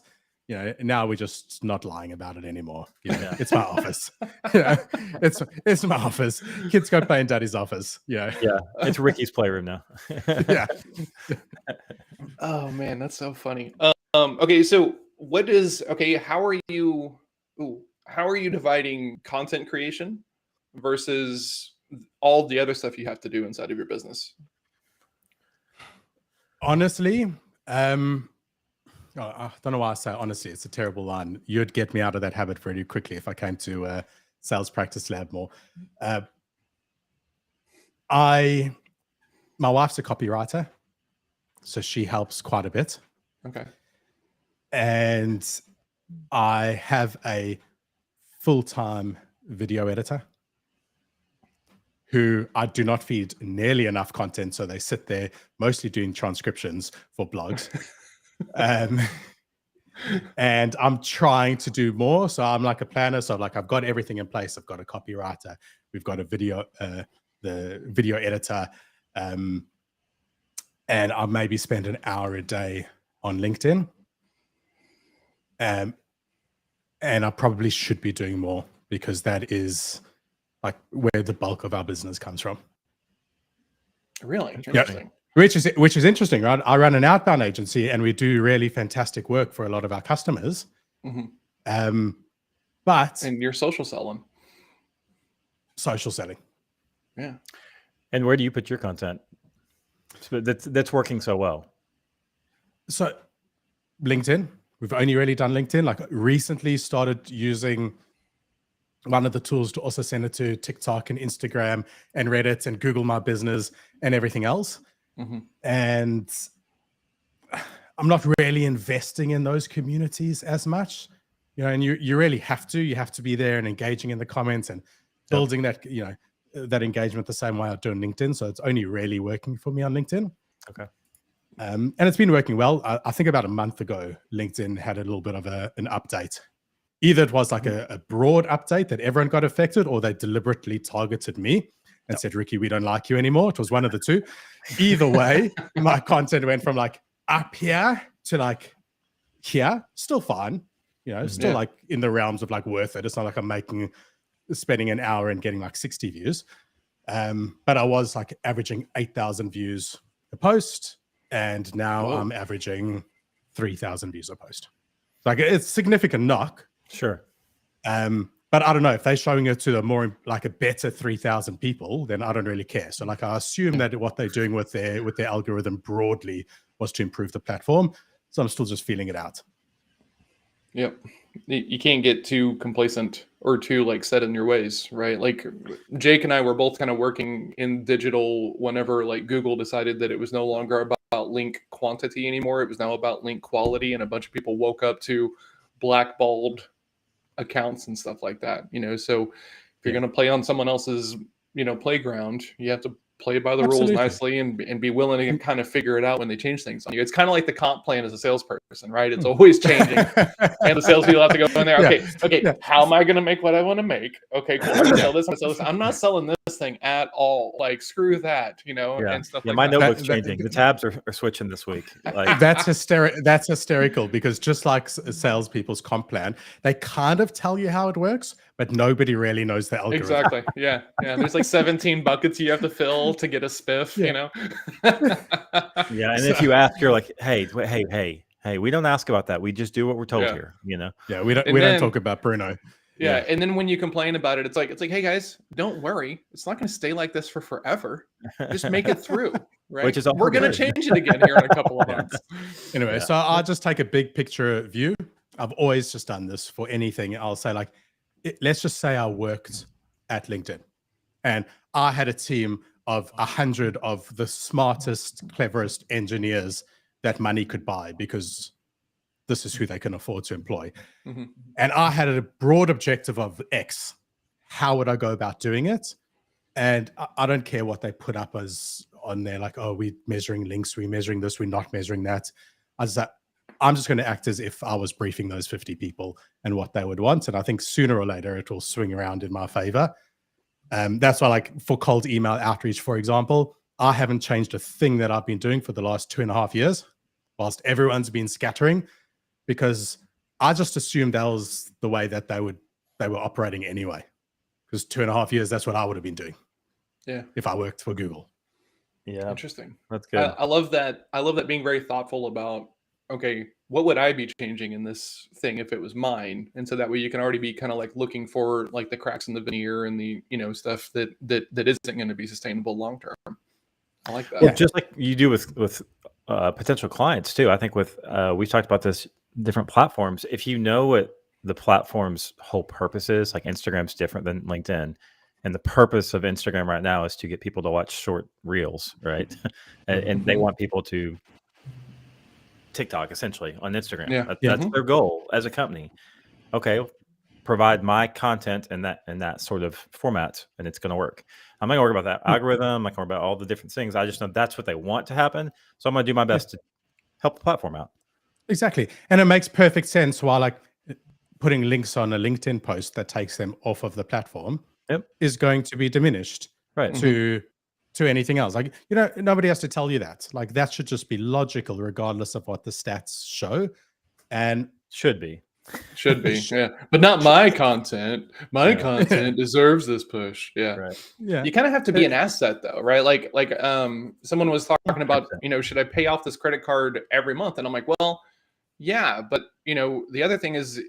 Now we're just not lying about it anymore. It's my office. It's my office. Kids go play in Daddy's office. Yeah, it's Ricky's playroom now. Yeah. Oh man, that's so funny. Okay, so how are you dividing content creation versus all the other stuff you have to do inside of your business? Honestly, I don't know why I say honestly. It's a terrible line. You'd get me out of that habit pretty quickly if I came to Sales Practice Lab more. My wife's a copywriter, so she helps quite a bit. Okay. And I have a full-time video editor who I do not feed nearly enough content, so they sit there mostly doing transcriptions for blogs. And I'm trying to do more. So I'm like a planner. So like I've got everything in place. I've got a copywriter. We've got a the video editor. And I maybe spend an hour a day on LinkedIn. And I probably should be doing more because that is like where the bulk of our business comes from. Really? Interesting. Yep. Which is interesting, right? I run an outbound agency and we do really fantastic work for a lot of our customers. Mm-hmm. But and you're social selling. Yeah. And where do you put your content? That's working so well. So LinkedIn, we've only really done LinkedIn. Like recently started using one of the tools to also send it to TikTok and Instagram and Reddit and Google My Business and everything else. Mm-hmm. And I'm not really investing in those communities as much, and you really have to be there and engaging in the comments and building that, that engagement the same way I do on LinkedIn. So it's only really working for me on LinkedIn. Okay. And it's been working well. I think about a month ago, LinkedIn had a little bit of an update. Either it was like a broad update that everyone got affected, or they deliberately targeted me and said, Ricky, we don't like you anymore. It was one of the two. Either way, my content went from like up here to like here, still fine, still like in the realms of like worth it. It's not like I'm making spending an hour and getting like 60 views. But I was like averaging 8,000 views a post, and now I'm averaging 3,000 views a post. Like it's significant knock. Sure. But I don't know if they're showing it to a more like a better 3,000 people, then I don't really care. So like I assume that what they're doing with their algorithm broadly was to improve the platform. So I'm still just feeling it out. Yep. You can't get too complacent or too like set in your ways, right? Like Jake and I were both kind of working in digital whenever like Google decided that it was no longer about link quantity anymore. It was now about link quality, and a bunch of people woke up to blackballed accounts and stuff like that, so if you're going to play on someone else's playground, you have to play by the rules nicely and be willing to kind of figure it out when they change things on you. It's kind of like the comp plan as a salesperson, right? It's always changing, and the salespeople have to go in there. Okay, how am I going to make what I want to make? Okay, cool. I'm going to sell this. I'm not selling this thing at all. Like screw that, and stuff like my that. notebook's changing. The tabs are switching this week. Like that's hysterical because just like salespeople's comp plan, they kind of tell you how it works, but nobody really knows the algorithm. Exactly. Yeah. There's like 17 buckets you have to fill to get a spiff. Yeah, and if you ask, you're like, hey, we don't ask about that. We just do what we're told here. Yeah, we don't talk about Bruno. Yeah, and then when you complain about it, it's like, hey guys, don't worry. It's not going to stay like this for forever. Just make it through, right? Which is all we're going to change it again here in a couple of months. Anyway, so I'll just take a big picture view. I've always just done this for anything. I'll say like, let's just say I worked at LinkedIn and I had a team of 100 of the smartest, cleverest engineers that money could buy because this is who they can afford to employ. Mm-hmm. And I had a broad objective of X. How would I go about doing it? And I don't care what they put up as on there, like, oh, we're measuring links, we're measuring this, we're not measuring that. I'm just going to act as if I was briefing those 50 people and what they would want. And I think sooner or later it will swing around in my favor. That's why, like, for cold email outreach, for example, I haven't changed a thing that I've been doing for the last 2.5 years, whilst everyone's been scattering, because I just assumed that was the way that they were operating anyway. Because 2.5 years, that's what I would have been doing. Yeah. If I worked for Google. Yeah. Interesting. That's good. I love that. I love that being very thoughtful about, okay, what would I be changing in this thing if it was mine? And so that way you can already be kind of like looking for like the cracks in the veneer and the, stuff that isn't going to be sustainable long term. I like that. Well, just like you do with potential clients too. I think with we've talked about this, different platforms. If you know what the platform's whole purpose is, like Instagram's different than LinkedIn, and the purpose of Instagram right now is to get people to watch short reels, right? and they want people to TikTok essentially on Instagram. Yeah. That's their goal as a company. Okay, provide my content in that sort of format, and it's going to work. I'm not going to worry about that algorithm. I'm not going to worry about all the different things. I just know that's what they want to happen. So I'm going to do my best to help the platform out. Exactly. And it makes perfect sense why, like, putting links on a LinkedIn post that takes them off of the platform is going to be diminished to anything else. Like, nobody has to tell you that. Like, that should just be logical regardless of what the stats show. And should be. Yeah, but not my content. My content deserves this push. Yeah, right. Yeah. You kind of have to be an asset, though, right? Like someone was talking about, should I pay off this credit card every month? And I'm like, well, yeah, but the other thing is,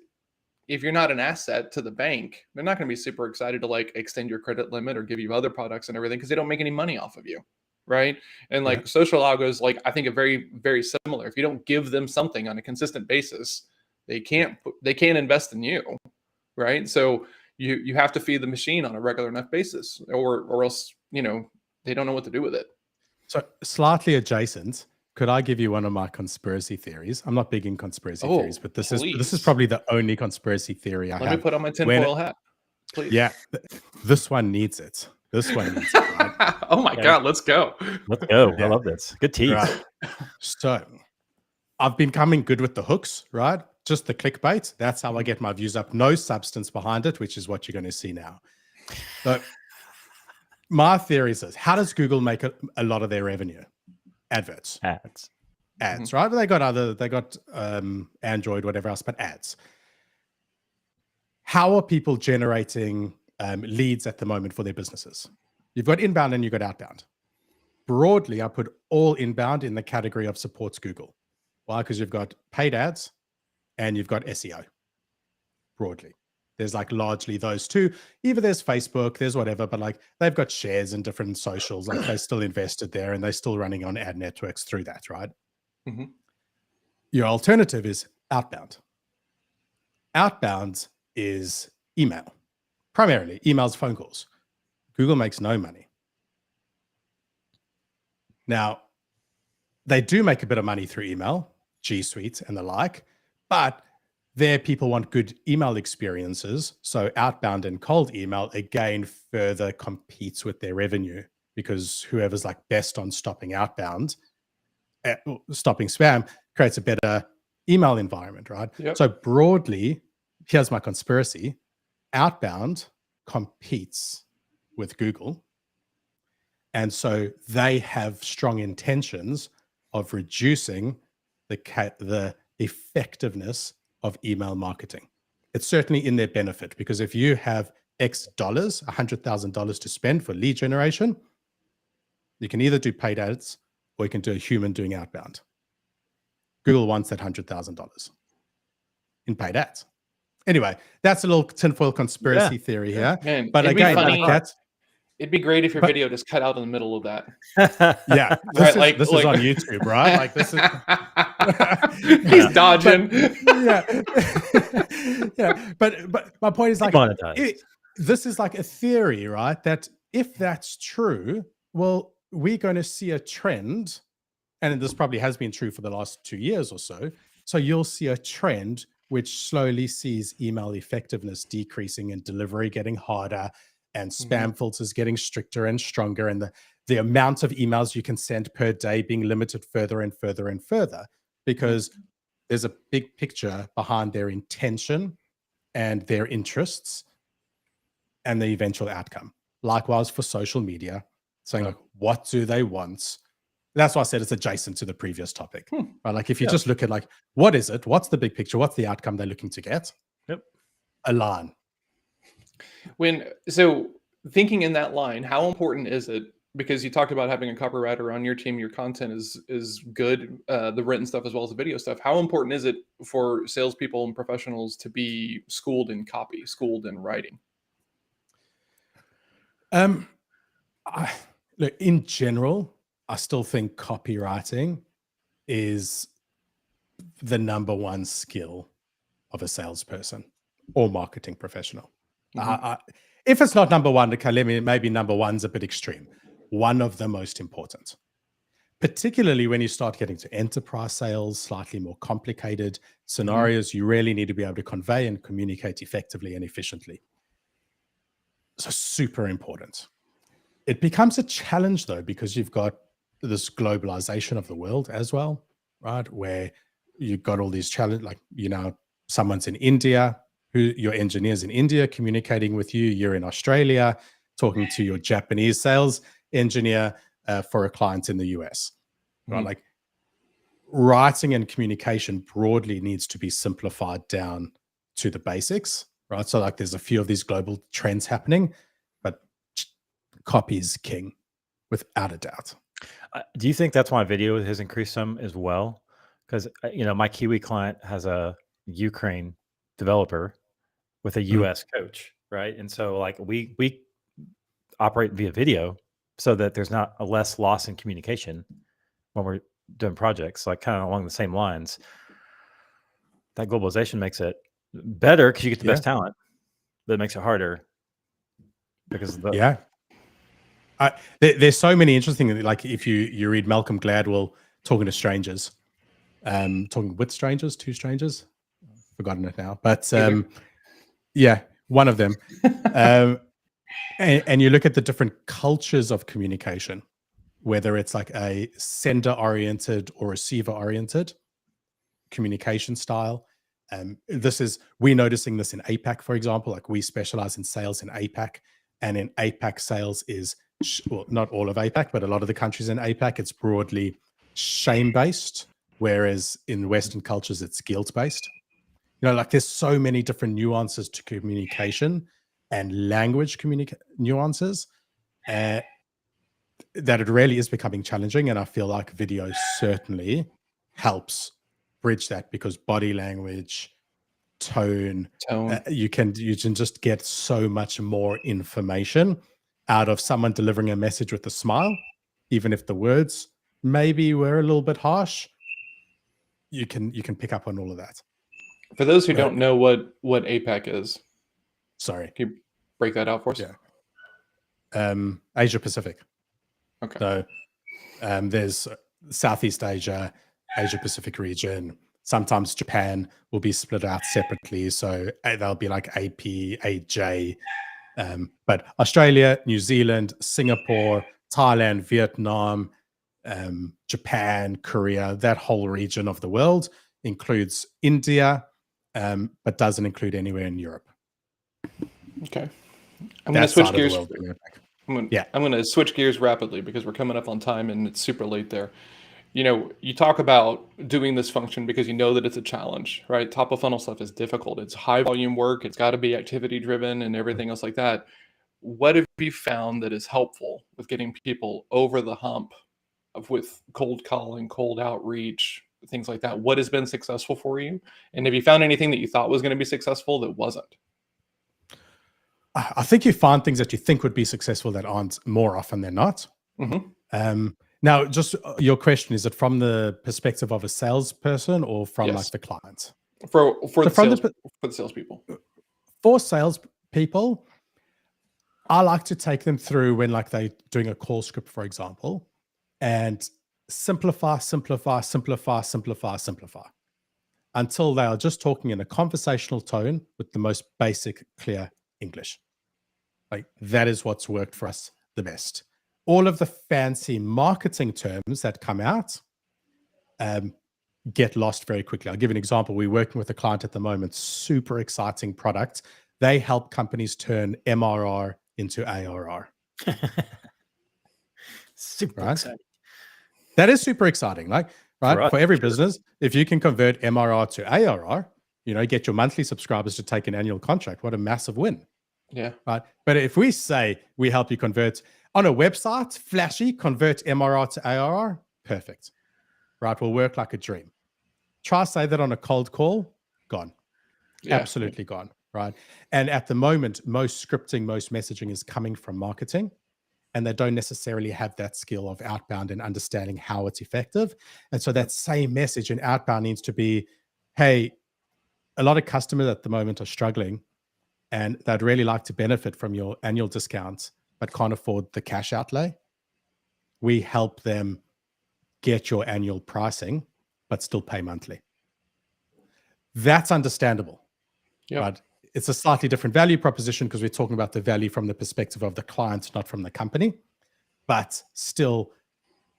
if you're not an asset to the bank, they're not going to be super excited to like extend your credit limit or give you other products and everything because they don't make any money off of you, right? And like social algos, like I think are very, very similar. If you don't give them something on a consistent basis, they can't invest in you, right? So you have to feed the machine on a regular enough basis, or else they don't know what to do with it. So slightly adjacent, could I give you one of my conspiracy theories? I'm not big in conspiracy theories, but this is probably the only conspiracy theory I have. Let me put on my tinfoil hat, please. Yeah, this one needs it. Right? Oh my God, let's go. Let's go. I love this. Good tease. Right. So I've been coming good with the hooks, right? Just the clickbait. That's how I get my views up. No substance behind it, which is what you're going to see now. So my theory is this: how does Google make a lot of their revenue? Ads, right? They got Android, whatever else, but ads. How are people generating leads at the moment for their businesses. You've got inbound and you've got outbound. Broadly, I put all inbound in the category of supports Google. Why? Because you've got paid ads and you've got SEO. Broadly, there's like largely those two. Either there's Facebook, there's whatever, but like they've got shares in different socials. Like they're still invested there and they're still running on ad networks through that, right? Mm-hmm. Your alternative is outbound. Outbound is email, primarily emails, phone calls. Google makes no money. Now, they do make a bit of money through email, G Suite and the like, but there people want good email experiences. So outbound and cold email, again, further competes with their revenue because whoever's like best on stopping outbound, stopping spam, creates a better email environment, right? Yep. So broadly, here's my conspiracy. Outbound competes with Google. And so they have strong intentions of reducing the effectiveness of email marketing. It's certainly in their benefit because if you have X dollars, $100,000 to spend for lead generation, you can either do paid ads or you can do a human doing outbound. Google wants that $100,000 in paid ads. Anyway, that's a little tinfoil conspiracy theory here. Man, But it'd again, be funny. like that's It'd be great if your video just cut out in the middle of that. yeah. This is on YouTube, right? Like this is he's dodging. Yeah. But my point is like this is like a theory, right? That if that's true, well, we're going to see a trend, and this probably has been true for the last 2 years or so. So you'll see a trend which slowly sees email effectiveness decreasing and delivery getting harder and spam filters getting stricter and stronger, and the amount of emails you can send per day being limited further and further and further, because there's a big picture behind their intention and their interests and the eventual outcome. Likewise for social media, saying like, what do they want? That's why I said it's adjacent to the previous topic. Right? Like if you just look at like, what is it? What's the big picture? What's the outcome they're looking to get? Yep. Align. So thinking in that line, how important is it? Because you talked about having a copywriter on your team, your content is good, the written stuff as well as the video stuff. How important is it for salespeople and professionals to be schooled in copy, schooled in writing? Look, in general, I still think copywriting is the number one skill of a salesperson or marketing professional. If it's not number one, okay, maybe number one's a bit extreme. One of the most important, particularly when you start getting to enterprise sales, slightly more complicated scenarios, you really need to be able to convey and communicate effectively and efficiently. So super important. It becomes a challenge though, because you've got this globalization of the world as well, right? Where you've got all these challenges, like, someone's in India, your engineer's in India communicating with you, you're in Australia talking to your Japanese sales engineer for a client in the US, right? Like writing and communication broadly needs to be simplified down to the basics, right? So like there's a few of these global trends happening, but copy is king without a doubt. Do you think that's why video has increased some as well? Because, my Kiwi client has a Ukraine developer with a US coach, right? And so like we operate via video so that there's not a less loss in communication when we're doing projects, like kind of along the same lines. That globalization makes it better because you get the best talent, but it makes it harder because of the there's so many interesting, like if you read Malcolm Gladwell talking to strangers, talking with strangers, to strangers, forgotten it now, but one of them. And you look at the different cultures of communication, whether it's like a sender-oriented or receiver-oriented communication style. We're noticing this in Apac, for example. Like we specialize in sales in Apac, and in Apac sales is, well, not all of Apac, but a lot of the countries in Apac, it's broadly shame-based, whereas in Western cultures, it's guilt-based. Like there's so many different nuances to communication and language nuances, that it really is becoming challenging. And I feel like video certainly helps bridge that, because body language, tone, you can just get so much more information out of someone delivering a message with a smile, even if the words maybe were a little bit harsh. You can pick up on all of that. For those who don't know what Apac is, sorry, can you break that out for us? Yeah. Asia Pacific. Okay. So there's Southeast Asia, Asia Pacific region. Sometimes Japan will be split out separately. So they'll be like AP, AJ. But Australia, New Zealand, Singapore, Thailand, Vietnam, Japan, Korea, that whole region of the world includes India, but doesn't include anywhere in Europe. Okay. I'm going to switch gears. I'm going to switch gears rapidly because we're coming up on time and it's super late there. You know, you talk about doing this function because you know that it's a challenge, right? Top of funnel stuff is difficult. It's high volume work. It's got to be activity driven and everything else like that. What have you found that is helpful with getting people over the hump with cold calling, cold outreach, things like that? What has been successful for you? And have you found anything that you thought was going to be successful that wasn't? I think you find things that you think would be successful that aren't more often than not. Mm-hmm. Now, just your question, is it from the perspective of a salesperson or from like the client? For the salespeople. For salespeople, I like to take them through when like they're doing a call script, for example, and simplify until they are just talking in a conversational tone with the most basic, clear English. Like that is what's worked for us the best. All of the fancy marketing terms that come out get lost very quickly. I'll give you an example. We're working with a client at the moment, super exciting product. They help companies turn MRR into ARR. Super exciting. That is super exciting. Like, right? For every business, if you can convert MRR to ARR, you know, get your monthly subscribers to take an annual contract. What a massive win. Yeah. Right. But if we say we help you convert on a website, flashy, convert MRR to ARR, perfect. Right. Will work like a dream. Try say that on a cold call, gone. Yeah. Absolutely gone. Right. And at the moment, most scripting, most messaging is coming from marketing, and they don't necessarily have that skill of outbound and understanding how it's effective. And so that same message in outbound needs to be, hey, a lot of customers at the moment are struggling and they'd really like to benefit from your annual discounts, but can't afford the cash outlay. We help them get your annual pricing, but still pay monthly. That's understandable. Yep. Right? It's a slightly different value proposition because we're talking about the value from the perspective of the client, not from the company. But still,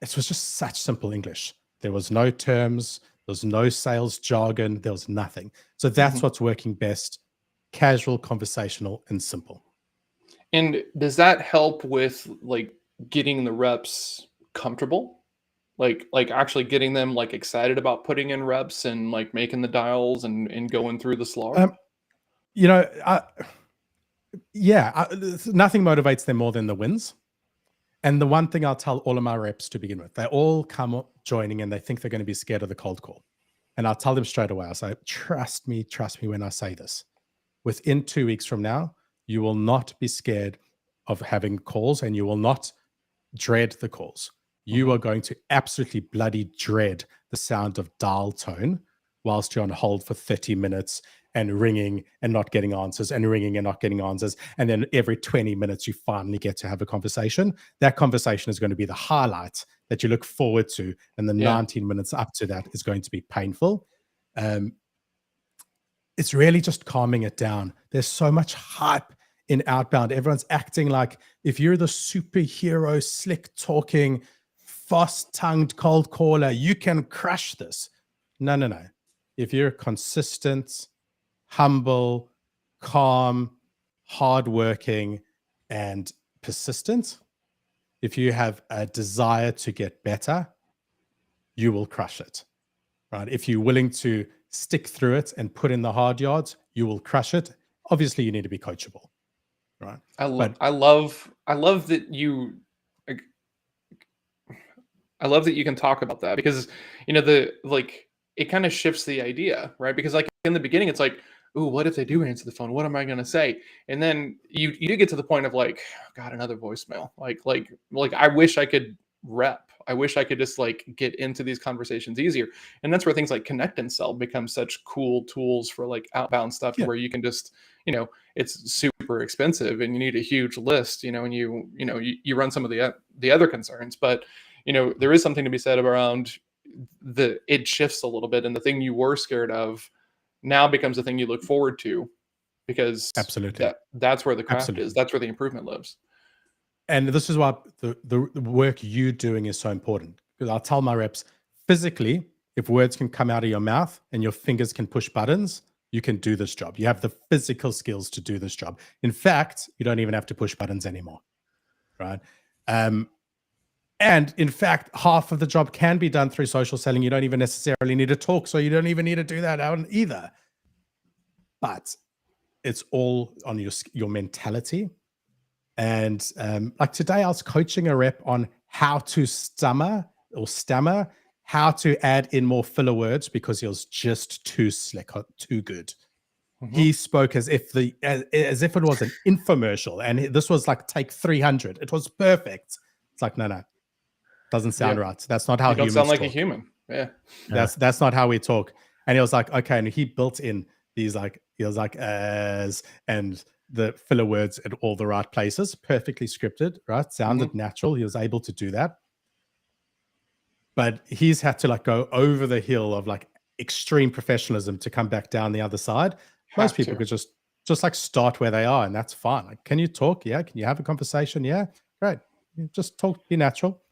it was just such simple English. There was no terms, there was no sales jargon, there was nothing. So that's what's working best. Casual, conversational, and simple. And does that help with like getting the reps comfortable? Like actually getting them like excited about putting in reps and like making the dials and going through the slog? You know, nothing motivates them more than the wins. And the one thing I'll tell all of my reps to begin with, they all come up joining and they think they're going to be scared of the cold call. And I'll tell them straight away, I'll say, trust me when I say this. Within 2 weeks from now, you will not be scared of having calls and you will not dread the calls. You are going to absolutely bloody dread the sound of dial tone whilst you're on hold for 30 minutes and ringing and not getting answers and ringing and not getting answers. And then every 20 minutes, you finally get to have a conversation. That conversation is going to be the highlight that you look forward to. And the 19 minutes up to that is going to be painful. It's really just calming it down. There's so much hype in outbound. Everyone's acting like if you're the superhero, slick talking, fast-tongued cold caller, you can crush this. No. If you're consistent, humble, calm, hardworking, and persistent, if you have a desire to get better, you will crush it. Right? If you're willing to stick through it and put in the hard yards, you will crush it. Obviously, you need to be coachable. right? I But love that you like, I love that you can talk about that because it kind of shifts the idea, right? Because like in the beginning, it's like, ooh, what if they do answer the phone? What am I gonna say? And then you do get to the point of like, God, another voicemail. Like I wish I could rep. I wish I could just like get into these conversations easier. And that's where things like Connect and Sell become such cool tools for like outbound stuff yeah, where you can just, it's super expensive and you need a huge list, and you run some of the other concerns, but there is something to be said around it shifts a little bit, and the thing you were scared of now becomes the thing you look forward to because absolutely, that's where the craft is. absolutely. That's where the improvement lives. And this is why the work you're doing is so important. Because I'll tell my reps, physically, if words can come out of your mouth and your fingers can push buttons, you can do this job. You have the physical skills to do this job. In fact, you don't even have to push buttons anymore, right? And in fact, half of the job can be done through social selling. You don't even necessarily need to talk, so you don't even need to do that out either. But it's all on your mentality. And like today, I was coaching a rep on how to stammer, how to add in more filler words because he was just too slick, too good. He spoke as if it was an infomercial, and this was like take 300. It was perfect. It's like no, doesn't sound right. That's not how You don't humans sound like talk. a human. Yeah. That's not how we talk. And he was like, okay, and he built in these as and the filler words at all the right places, perfectly scripted, right? Sounded natural. He was able to do that. But he's had to like go over the hill of like extreme professionalism to come back down the other side. Most people could just like start where they are, and that's fine. Like, can you talk? Yeah. Can you have a conversation? Yeah. Great. You just talk, be natural.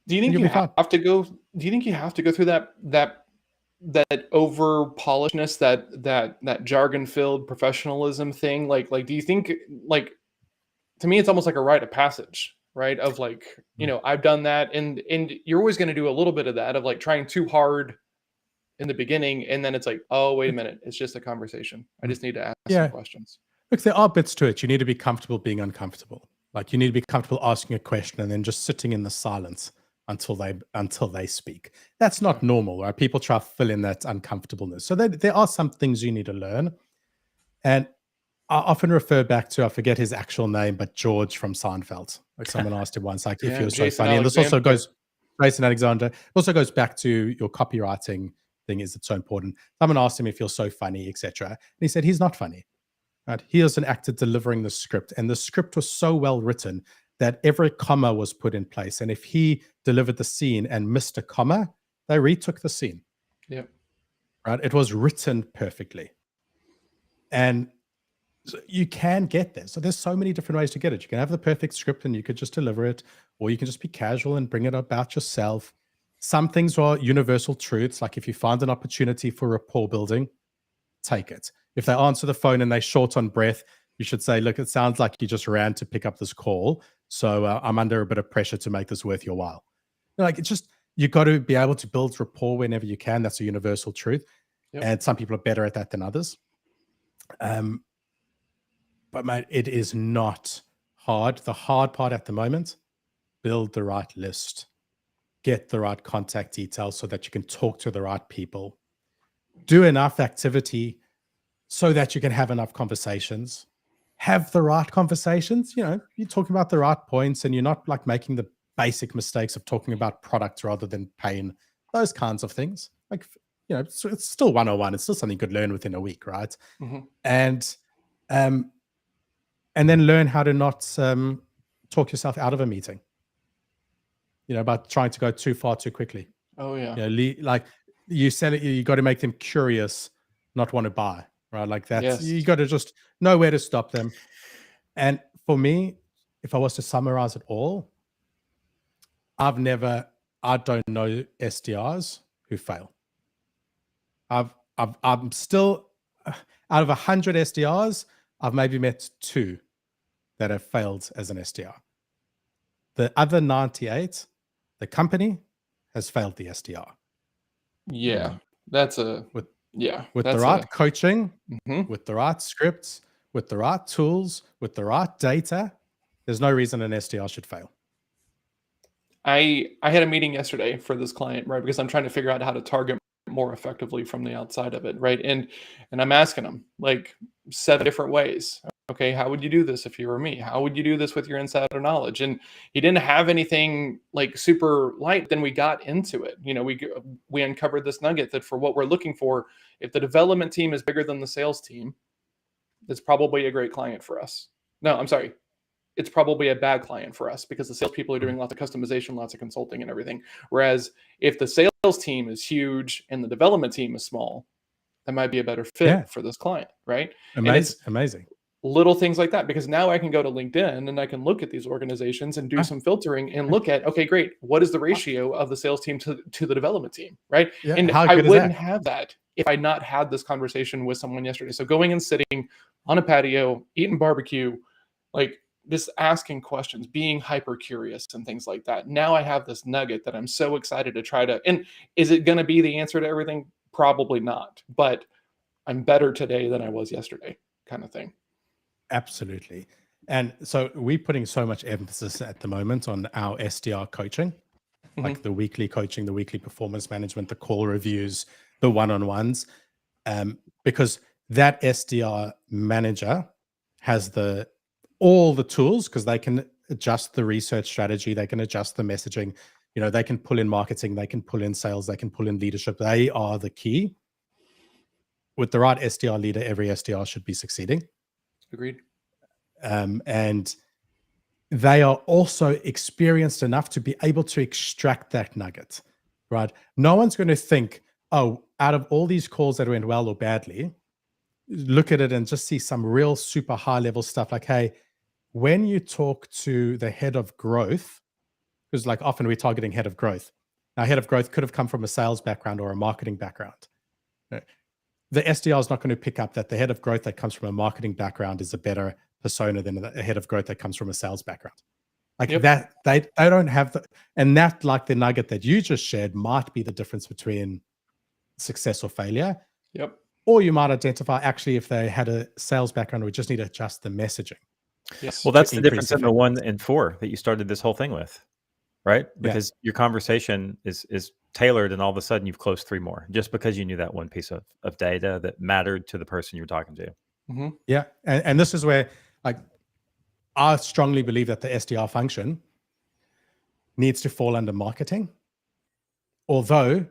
Do you think you have to go? Do you think you have to go through that over polishedness, that jargon filled professionalism thing? Like, do you think like to me it's almost like a rite of passage, right? Of like, I've done that, and you're always going to do a little bit of that of like trying too hard in the beginning, and then it's like, oh wait a minute, it's just a conversation. I just need to ask some questions. Look, there are bits to it. You need to be comfortable being uncomfortable. Like you need to be comfortable asking a question and then just sitting in the silence until they speak. That's not normal, right? People try to fill in that uncomfortableness. So there are some things you need to learn. And I often refer back to, I forget his actual name, but George from Seinfeld. Like someone asked him once, like, if you're so funny. And this also goes, Jason Alexander, also goes back to your copywriting thing. Is it so important? Someone asked him if you're so funny, etc. And he said, he's not funny. Right? He is an actor delivering the script. And the script was so well written that every comma was put in place. And if he delivered the scene and missed a comma, they retook the scene. Yep. Right? It was written perfectly. And so you can get there. So there's so many different ways to get it. You can have the perfect script and you could just deliver it, or you can just be casual and bring it about yourself. Some things are universal truths. Like if you find an opportunity for rapport building, take it. If they answer the phone and they're short on breath, you should say, look, it sounds like you just ran to pick up this call. So I'm under a bit of pressure to make this worth your while. Like it's just, you got to be able to build rapport whenever you can. That's a universal truth. Yep. And some people are better at that than others. But mate, it is not hard. The hard part at the moment, build the right list, get the right contact details so that you can talk to the right people, do enough activity so that you can have enough conversations, have the right conversations. You're talking about the right points and you're not like making the basic mistakes of talking about products rather than pain, those kinds of things. Like, it's still 101. It's still something you could learn within a week, right? And then learn how to not talk yourself out of a meeting, about trying to go too far too quickly. Oh yeah. Like you said, you got to make them curious, not want to buy, right? Like that's, yes. You got to just know where to stop them. And for me, if I was to summarize it all, I don't know SDRs who fail. I'm still, out of 100 SDRs, I've maybe met 2 that have failed as an SDR. The other 98, the company has failed the SDR. Yeah, with the right coaching, with the right scripts, with the right tools, with the right data, there's no reason an SDR should fail. I had a meeting yesterday for this client, right? Because I'm trying to figure out how to target more effectively from the outside of it, right? And I'm asking them like 7 different ways. Okay, how would you do this if you were me? How would you do this with your insider knowledge? And he didn't have anything like super light. Then we got into it. You know, we uncovered this nugget that for what we're looking for, if the development team is bigger than the sales team, that's probably a great client for us. No, I'm sorry. It's probably a bad client for us because the salespeople are doing lots of customization, lots of consulting and everything. Whereas if the sales team is huge and the development team is small, that might be a better fit for this client, right? Amazing. Little things like that, because now I can go to LinkedIn and I can look at these organizations and do some filtering and look at, okay, great. What is the ratio of the sales team to the development team, right? Yeah, and I wouldn't have that if I not had this conversation with someone yesterday. So going and sitting on a patio, eating barbecue, like just asking questions, being hyper curious and things like that. Now I have this nugget that I'm so excited to try to, and is it going to be the answer to everything? Probably not, but I'm better today than I was yesterday, kind of thing. Absolutely. And so we're putting so much emphasis at the moment on our SDR coaching, like the weekly coaching, the weekly performance management, the call reviews, the one-on-ones, because that SDR manager has all the tools, because they can adjust the research strategy, they can adjust the messaging, you know, they can pull in marketing, they can pull in sales, they can pull in leadership. They are the key. With the right SDR leader, every SDR should be succeeding. Agreed. And they are also experienced enough to be able to extract that nugget, right? No one's going to think, oh, out of all these calls that went well or badly, look at it and just see some real super high level stuff like, hey, when you talk to the head of growth, because like often we're targeting head of growth. Now, head of growth could have come from a sales background or a marketing background. The SDR is not going to pick up that the head of growth that comes from a marketing background is a better persona than a head of growth that comes from a sales background. Like that, they don't have and that, like the nugget that you just shared, might be the difference between success or failure. Yep. Or you might identify actually if they had a sales background, we just need to adjust the messaging. Yes. Well, that's the difference in the 1 and 4 that you started this whole thing with, right? Because your conversation is tailored, and all of a sudden you've closed 3 more just because you knew that one piece of data that mattered to the person you were talking to. Yeah. And this is where, like, I strongly believe that the SDR function needs to fall under marketing, although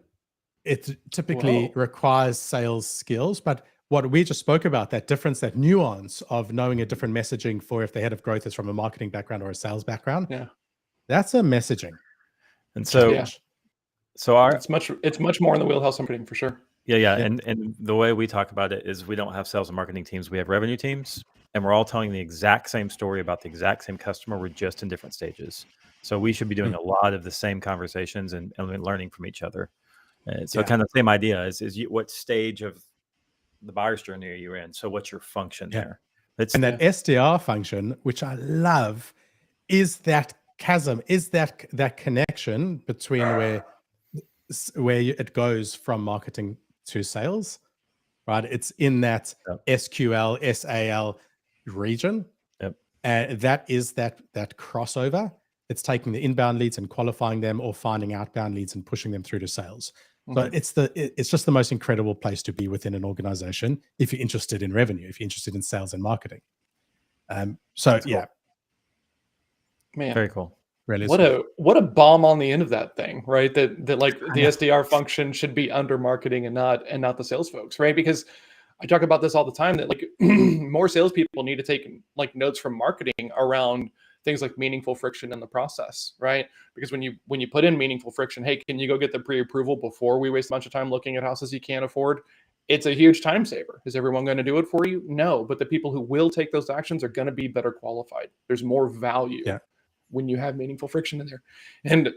it typically requires sales skills. But what we just spoke about, that difference, that nuance of knowing a different messaging for if the head of growth is from a marketing background or a sales background, that's a messaging. And so, it's much more in the wheelhouse of marketing for sure. Yeah. And the way we talk about it is we don't have sales and marketing teams. We have revenue teams, and we're all telling the exact same story about the exact same customer. We're just in different stages. So we should be doing a lot of the same conversations and learning from each other. So kind of the same idea is what stage of the buyer's journey are you in? So what's your function there? And that SDR function, which I love, is that chasm, is that connection between where it goes from marketing to sales, right? It's in that SQL, SAL region. And that is that crossover. It's taking the inbound leads and qualifying them, or finding outbound leads and pushing them through to sales. So it's just the most incredible place to be within an organization if you're interested in revenue, if you're interested in sales and marketing. So cool. Man, very cool. Really, what a bomb on the end of that thing, right? That like the SDR function should be under marketing and not the sales folks, right? Because I talk about this all the time, that like more salespeople need to take like notes from marketing around things like meaningful friction in the process, right? Because when you put in meaningful friction, hey, can you go get the pre-approval before we waste a bunch of time looking at houses you can't afford? It's a huge time saver. Is everyone going to do it for you? No, but the people who will take those actions are going to be better qualified. There's more value when you have meaningful friction in there. And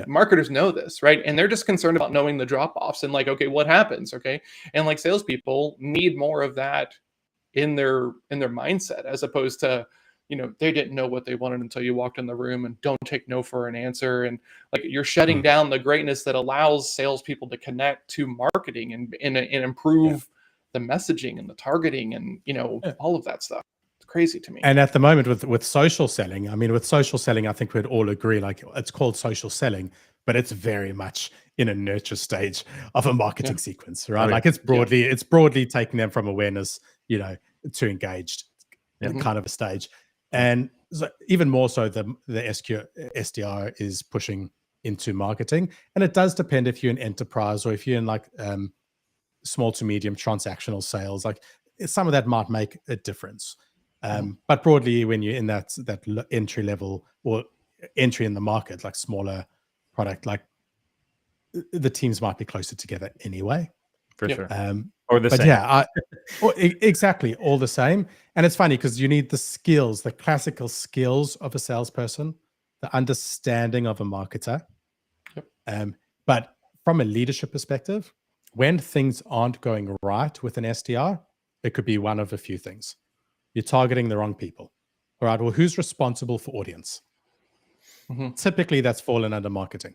marketers know this, right? And they're just concerned about knowing the drop-offs and like, okay, what happens? Okay. And like salespeople need more of that in their mindset, as opposed to, you know, they didn't know what they wanted until you walked in the room, and don't take no for an answer. And like, you're shutting down the greatness that allows salespeople to connect to marketing and improve the messaging and the targeting and, you know, all of that stuff. crazy to me. And at the moment with social selling, I mean, with social selling, I think we'd all agree, like it's called social selling, but it's very much in a nurture stage of a marketing sequence, right? Oh, yeah. Like it's broadly taking them from awareness, to engaged kind of a stage. And so even more so, the SDR is pushing into marketing. And it does depend if you're an enterprise or if you're in like small to medium transactional sales, like some of that might make a difference. But broadly, when you're in that entry level or entry in the market, like smaller product, like the teams might be closer together anyway. For sure. Or the but same. Yeah, exactly, all the same. And it's funny because you need the skills, the classical skills of a salesperson, the understanding of a marketer. But from a leadership perspective, when things aren't going right with an SDR, it could be one of a few things. You're targeting the wrong people. All right, well, who's responsible for audience? Typically, that's fallen under marketing.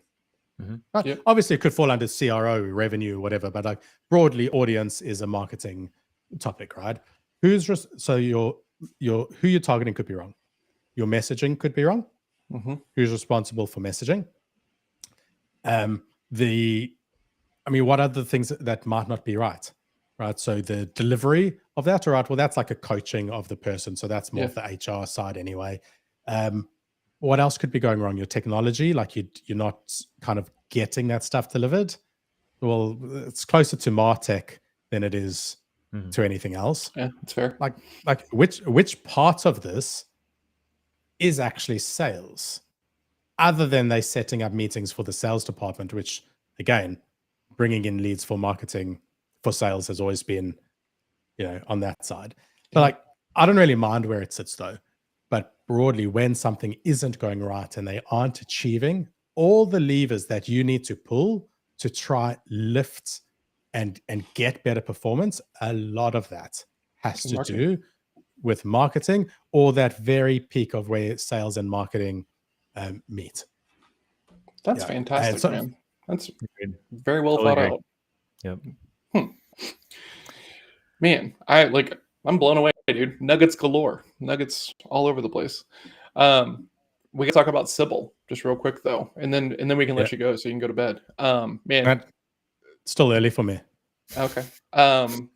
Obviously, it could fall under CRO, revenue, whatever, but like broadly, audience is a marketing topic, right? So who you're targeting could be wrong. Your messaging could be wrong. Who's responsible for messaging? What are the things that might not be right? Right. So the delivery of that, all right, well, that's like a coaching of the person. So that's more of the HR side anyway. What else could be going wrong? Your technology, like you're not kind of getting that stuff delivered. Well, it's closer to MarTech than it is to anything else. Yeah, that's fair. Like which part of this is actually sales, other than they setting up meetings for the sales department, which again, bringing in leads for marketing for sales has always been, on that side. But like, I don't really mind where it sits though. But broadly, when something isn't going right and they aren't achieving all the levers that you need to pull to try lift and get better performance, a lot of that has to do with marketing or that very peak of where sales and marketing meet. That's fantastic, man. That's very well thought out. Yep. Man, I'm blown away, dude. Nuggets galore. Nuggets all over the place. We can talk about Sybil just real quick though, and then we can let you go so you can go to bed. Man, it's still early for me. Okay.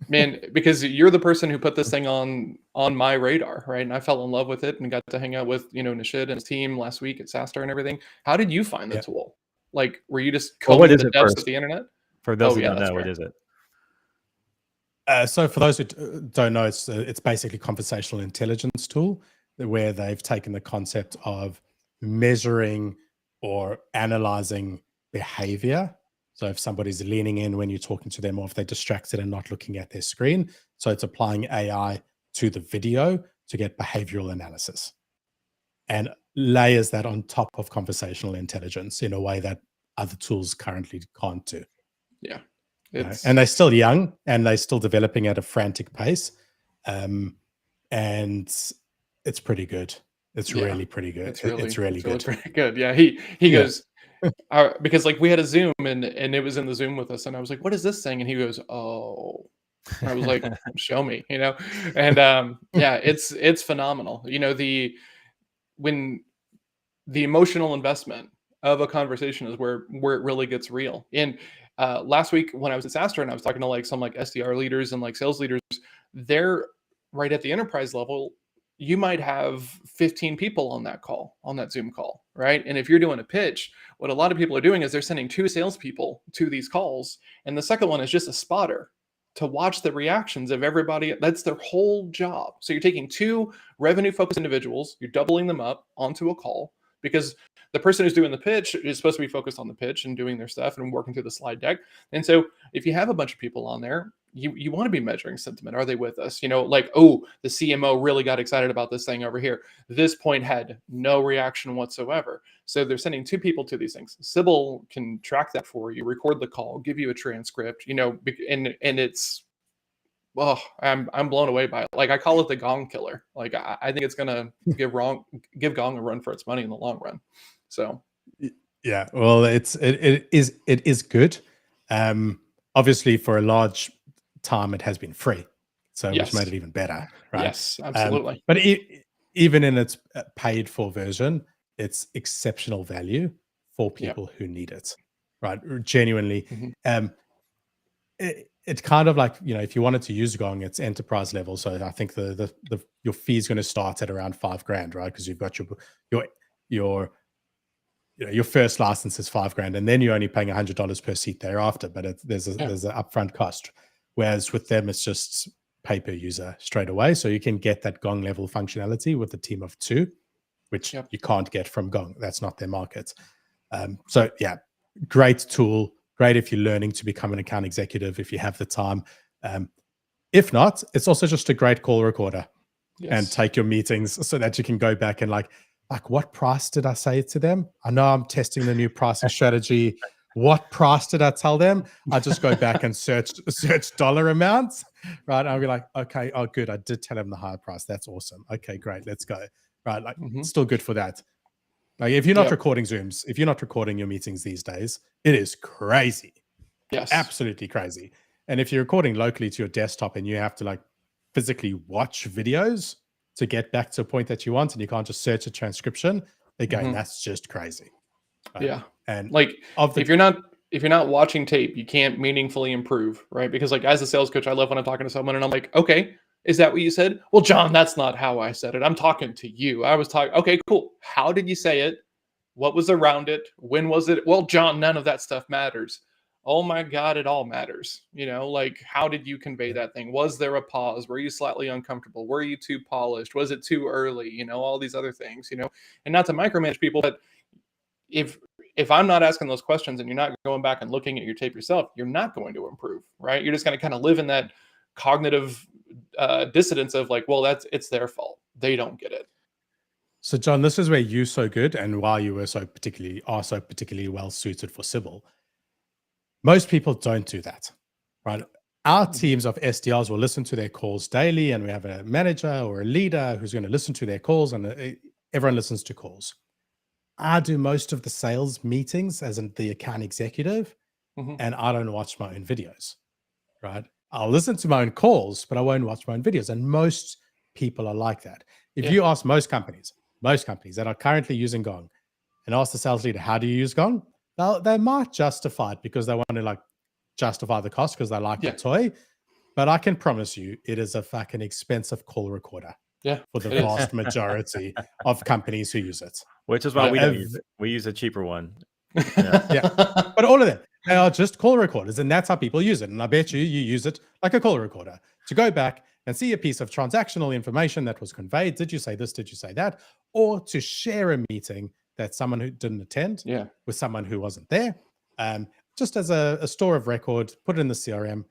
Man, because you're the person who put this thing on my radar, right? And I fell in love with it and got to hang out with, Nishid and his team last week at SaaStar and everything. How did you find the tool? Like, were you just combing the depths of the internet? For those who don't know, what is it? So for those who don't know, it's basically conversational intelligence tool where they've taken the concept of measuring or analyzing behavior. So if somebody's leaning in when you're talking to them or if they're distracted and not looking at their screen. So it's applying AI to the video to get behavioral analysis and layers that on top of conversational intelligence in a way that other tools currently can't do. Yeah. And they're still young and they're still developing at a frantic pace. And it's pretty good. It's really pretty good. It's really good. Pretty good. Yeah. He goes, because like we had a Zoom and it was in the Zoom with us and I was like, what is this thing? And he goes, oh, and I was like, show me, and it's phenomenal. When the emotional investment of a conversation is where it really gets real. And last week when I was at SaaStar and I was talking to like some like SDR leaders and like sales leaders, they're right at the enterprise level. You might have 15 people on that Zoom call, right? And if you're doing a pitch, what a lot of people are doing is they're sending 2 salespeople to these calls. And the second one is just a spotter to watch the reactions of everybody. That's their whole job. So you're taking 2 revenue-focused individuals, you're doubling them up onto a call because the person who's doing the pitch is supposed to be focused on the pitch and doing their stuff and working through the slide deck. And so if you have a bunch of people on there, you want to be measuring sentiment. Are they with us? Like, oh, the CMO really got excited about this thing over here. This point had no reaction whatsoever. So they're sending 2 people to these things. Sybil can track that for you, record the call, give you a transcript, and it's, I'm blown away by it. Like I call it the gong killer. Like I think it's gonna give Gong a run for its money in the long run. So yeah, well, it is good. Obviously, for a large time, it has been free. So which made it even better, right? Yes, absolutely. But even in its paid for version, it's exceptional value for people who need it, right? Genuinely. It's kind of like, if you wanted to use Gong, it's enterprise level. So I think your fee is going to start at around $5,000, right? Because you've got your first license is $5,000, and then you're only paying $100 per seat thereafter. But there's an upfront cost. Whereas with them, it's just pay per user straight away. So you can get that Gong level functionality with a team of 2, which you can't get from Gong. That's not their market. So yeah, great tool. Great if you're learning to become an account executive, if you have the time. If not, it's also just a great call recorder and take your meetings so that you can go back and like, what price did I say to them? I know I'm testing the new pricing strategy. What price did I tell them? I just go back and search dollar amounts, right? I'll be like, okay, oh, good. I did tell them the higher price. That's awesome. Okay, great. Let's go. Right. Like, still good for that. Like, if you're not recording Zooms, if you're not recording your meetings these days, it is crazy. Yes. Absolutely crazy. And if you're recording locally to your desktop and you have to like physically watch videos to get back to a point that you want, and you can't just search a transcription, again, that's just crazy. Right? Yeah. And like if you're not watching tape, you can't meaningfully improve, right? Because like as a sales coach, I love when I'm talking to someone and I'm like, okay, is that what you said? Well, John, that's not how I said it. I'm talking to you. I was talking. Okay, cool. How did you say it? What was around it? When was it? Well, John, none of that stuff matters. Oh my God, it all matters. Like how did you convey that thing? Was there a pause? Were you slightly uncomfortable? Were you too polished? Was it too early? All these other things, and not to micromanage people, but if I'm not asking those questions and you're not going back and looking at your tape yourself, you're not going to improve, right? You're just going to kind of live in that cognitive dissidence of like, well, it's their fault. They don't get it. So John, this is where you're so good and why you are so particularly well suited for Sybil. Most people don't do that, right? Our teams of SDRs will listen to their calls daily, and we have a manager or a leader who's going to listen to their calls, and everyone listens to calls. I do most of the sales meetings as the account executive, and I don't watch my own videos, right? I'll listen to my own calls, but I won't watch my own videos. And most people are like that. If you ask most companies that are currently using Gong, and ask the sales leader, how do you use Gong? They might justify it because they want to like justify the cost because they like the toy. But I can promise you, it is a fucking expensive call recorder. For the vast majority of companies who use it. Which is why we don't use it. We use a cheaper one. But all of them, they are just call recorders, and that's how people use it. And I bet you use it like a call recorder to go back and see a piece of transactional information that was conveyed. Did you say this? Did you say that? Or to share a meeting that someone who didn't attend with someone who wasn't there. Just as a store of record, put it in the CRM,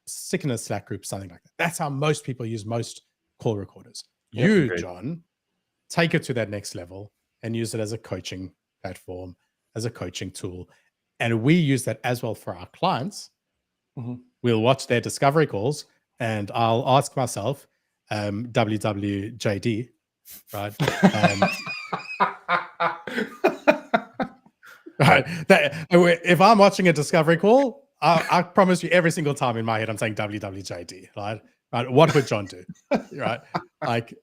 stick in a Slack group, something like that. That's how most people use most call recorders. John, take it to that next level and use it as a coaching platform, as a coaching tool. And we use that as well for our clients. We'll watch their discovery calls, and I'll ask myself, WWJD, right? Right. If I'm watching a discovery call, I promise you every single time in my head, I'm saying WWJD, right? Right. What would John do? Right. Like,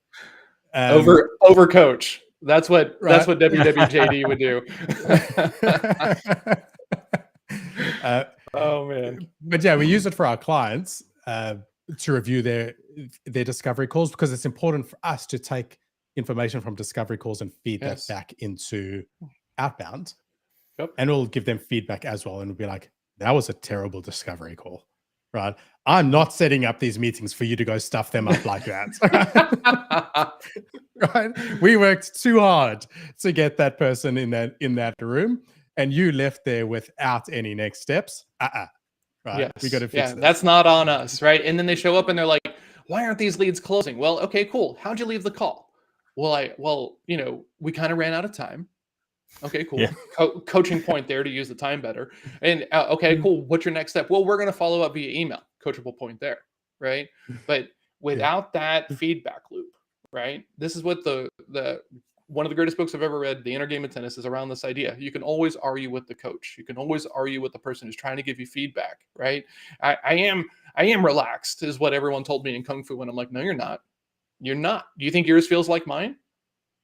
over coach. That's what WWJD would do. Oh man. But yeah, we use it for our clients to review their discovery calls, because it's important for us to take information from discovery calls and feed that back into outbound. And we'll give them feedback as well, and we'll be like, that was a terrible discovery call, right? I'm not setting up these meetings for you to go stuff them up like that. Right? We worked too hard to get that person in that room, and you left there without any next steps. Right? Yes. We got to fix this. This. That's not on us, right? And then they show up and they're like, why aren't these leads closing? Well, okay, cool. How'd you leave the call? Well, we kind of ran out of time. Okay, cool. Coaching point there to use the time better. And okay, cool. What's your next step? Well, we're going to follow up via email. Coachable point there, right? But without that feedback loop, right? This is what the one of the greatest books I've ever read, The Inner Game of Tennis, is around this idea. You can always argue with the coach. You can always argue with the person who's trying to give you feedback, right? I I am relaxed is what everyone told me in Kung Fu. And I'm like, no, you're not. You're not. Do you think yours feels like mine?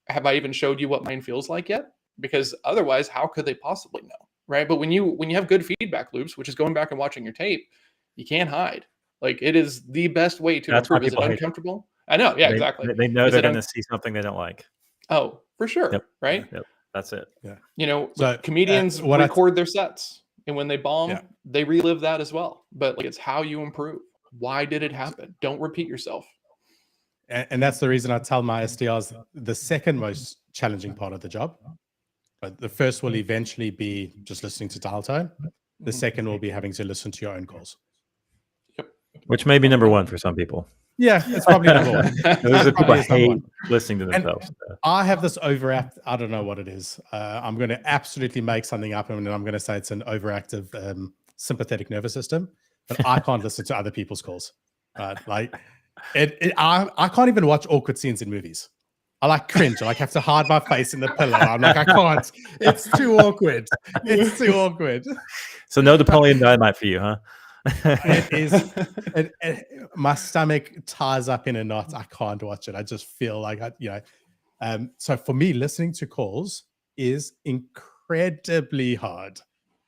Have I even showed you what mine feels like yet? Because otherwise, how could they possibly know? Right. But when you have good feedback loops, which is going back and watching your tape, you can't hide. Like, it is the best way to That's why improve. Is it people hate it. uncomfortable? I know. Yeah, exactly. They know Is they're it going to see something they don't like. Oh, for sure. Yep. Right. Yep. That's it. Yeah. You know, So, comedians what I- record their sets, and when they bomb, Yeah. they relive that as well. But like, it's how you improve. Why did it happen? Don't repeat yourself. And that's the reason I tell my SDRs the second most challenging part of the job. But the first will eventually be just listening to dial tone. The second will be having to listen to your own calls. Which may be number one for some people. Yeah, it's probably number one. Those are people Probably is number hate one. listening to And themselves. I have this overact. I don't know what it is. I'm going to absolutely make something up, and I'm going to say it's an overactive sympathetic nervous system. But I can't listen to other people's calls. Like I can't even watch awkward scenes in movies. I like cringe. I like have to hide my face in the pillow. I'm like, I can't. It's too awkward. It's too awkward. So no Napoleon Dynamite for you, huh? It is. My stomach ties up in a knot. I can't watch it. I just feel like so for me, listening to calls is incredibly hard.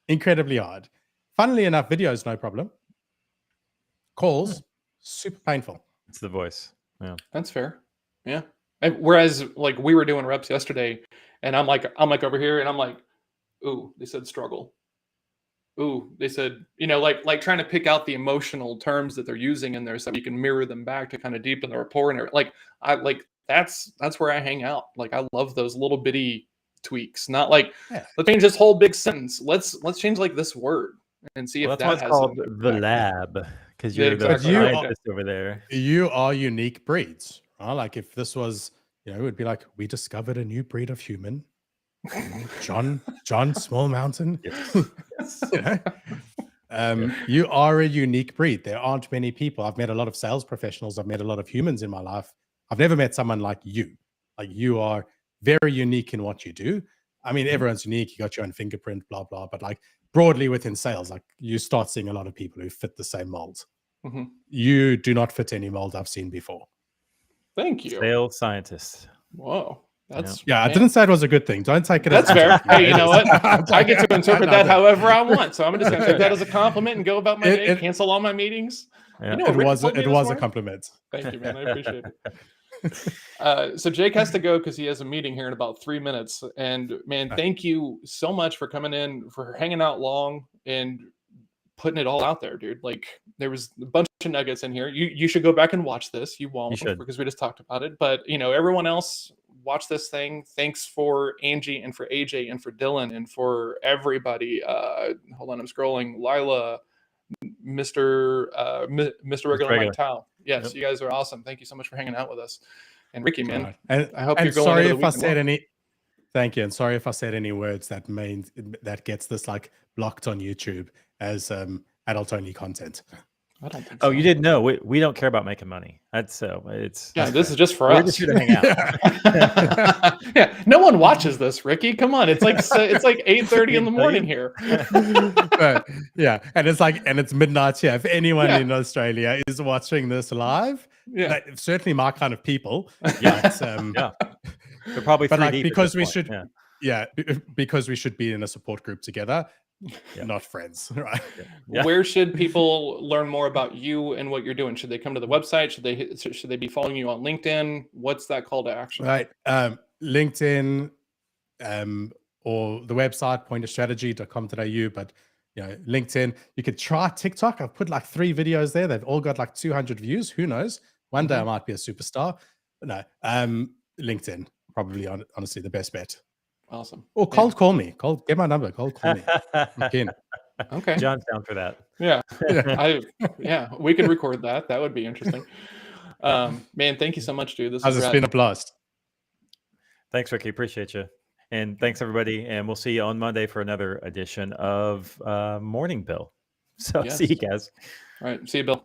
Incredibly hard. Funnily enough, videos no problem. Calls super painful. It's the voice. Yeah, That's fair. Yeah. And whereas, like, we were doing reps yesterday, and I'm like over here, and I'm like, ooh, they said struggle. Ooh, they said, like trying to pick out the emotional terms that they're using in there, so you can mirror them back to kind of deepen the rapport. And that's where I hang out. Like, I love those little bitty tweaks. Not like, let's change this whole big sentence. Let's change like this word and see if that's that why it's has called some the impact. lab, because you're the exactly. scientist over there. You are unique breeds. Right? Like if this was, it would be like, we discovered a new breed of human. John Small Mountain. Yes. You are a unique breed. There aren't many people. I've met a lot of sales professionals. I've met a lot of humans in my life. I've never met someone like you. Like, you are very unique in what you do. I mean, everyone's unique. You got your own fingerprint, blah, blah. But like broadly within sales, like you start seeing a lot of people who fit the same mold. Mm-hmm. You do not fit any mold I've seen before. Thank you. Sales scientist. Whoa. That's I didn't say it was a good thing. Don't take it. That's as fair. Hey, you know what? I I get to interpret that however I want. So I'm just going to take that as a compliment and go about my day, cancel all my meetings. Yeah. You know what it was a compliment. Thank you, man. I appreciate it. So Jake has to go because he has a meeting here in about 3 minutes. And man, thank you so much for coming in, for hanging out long and putting it all out there, dude. Like, there was a bunch of nuggets in here. You should go back and watch this. You won't, because we just talked about it. But everyone else, watch this thing. Thanks for Angie and for AJ and for Dylan and for everybody. Hold on, I'm scrolling. Lila, Mr. Regular Mike Tao. Yes, You guys are awesome. Thank you so much for hanging out with us. And Ricky, man, and I hope and you're going. Sorry if I said any. Thank you, and sorry if I said any words that gets this like blocked on YouTube as adult only content. I don't think so. so. You didn't know. We don't care about making money. That's so. It's this is just for us. We're just here to hang out. Yeah, no one watches this, Ricky. Come on, it's like 8:30 in the morning here. But, and it's midnight here. If anyone in Australia is watching this live, certainly my kind of people. They're probably but deep because we should. Because we should be in a support group together. Not friends, right? Where should people learn more about you and what you're doing? Should they come to the website? Should they be following you on LinkedIn? What's that call to action? Right. LinkedIn or the website pointerstrategy.com.au. But LinkedIn, you could try TikTok. I've put like 3 videos there. They've all got like 200 views. Who knows? One day I might be a superstar. But no, LinkedIn, probably honestly the best bet. Awesome. Or cold call me. Get my number. Cold call me. Okay. John's down for that. Yeah. We could record that. That would be interesting. Man, thank you so much, dude. This has been a blast. Thanks, Ricky. Appreciate you. And thanks, everybody. And we'll see you on Monday for another edition of Morning Bill. So see you guys. All right. See you, Bill.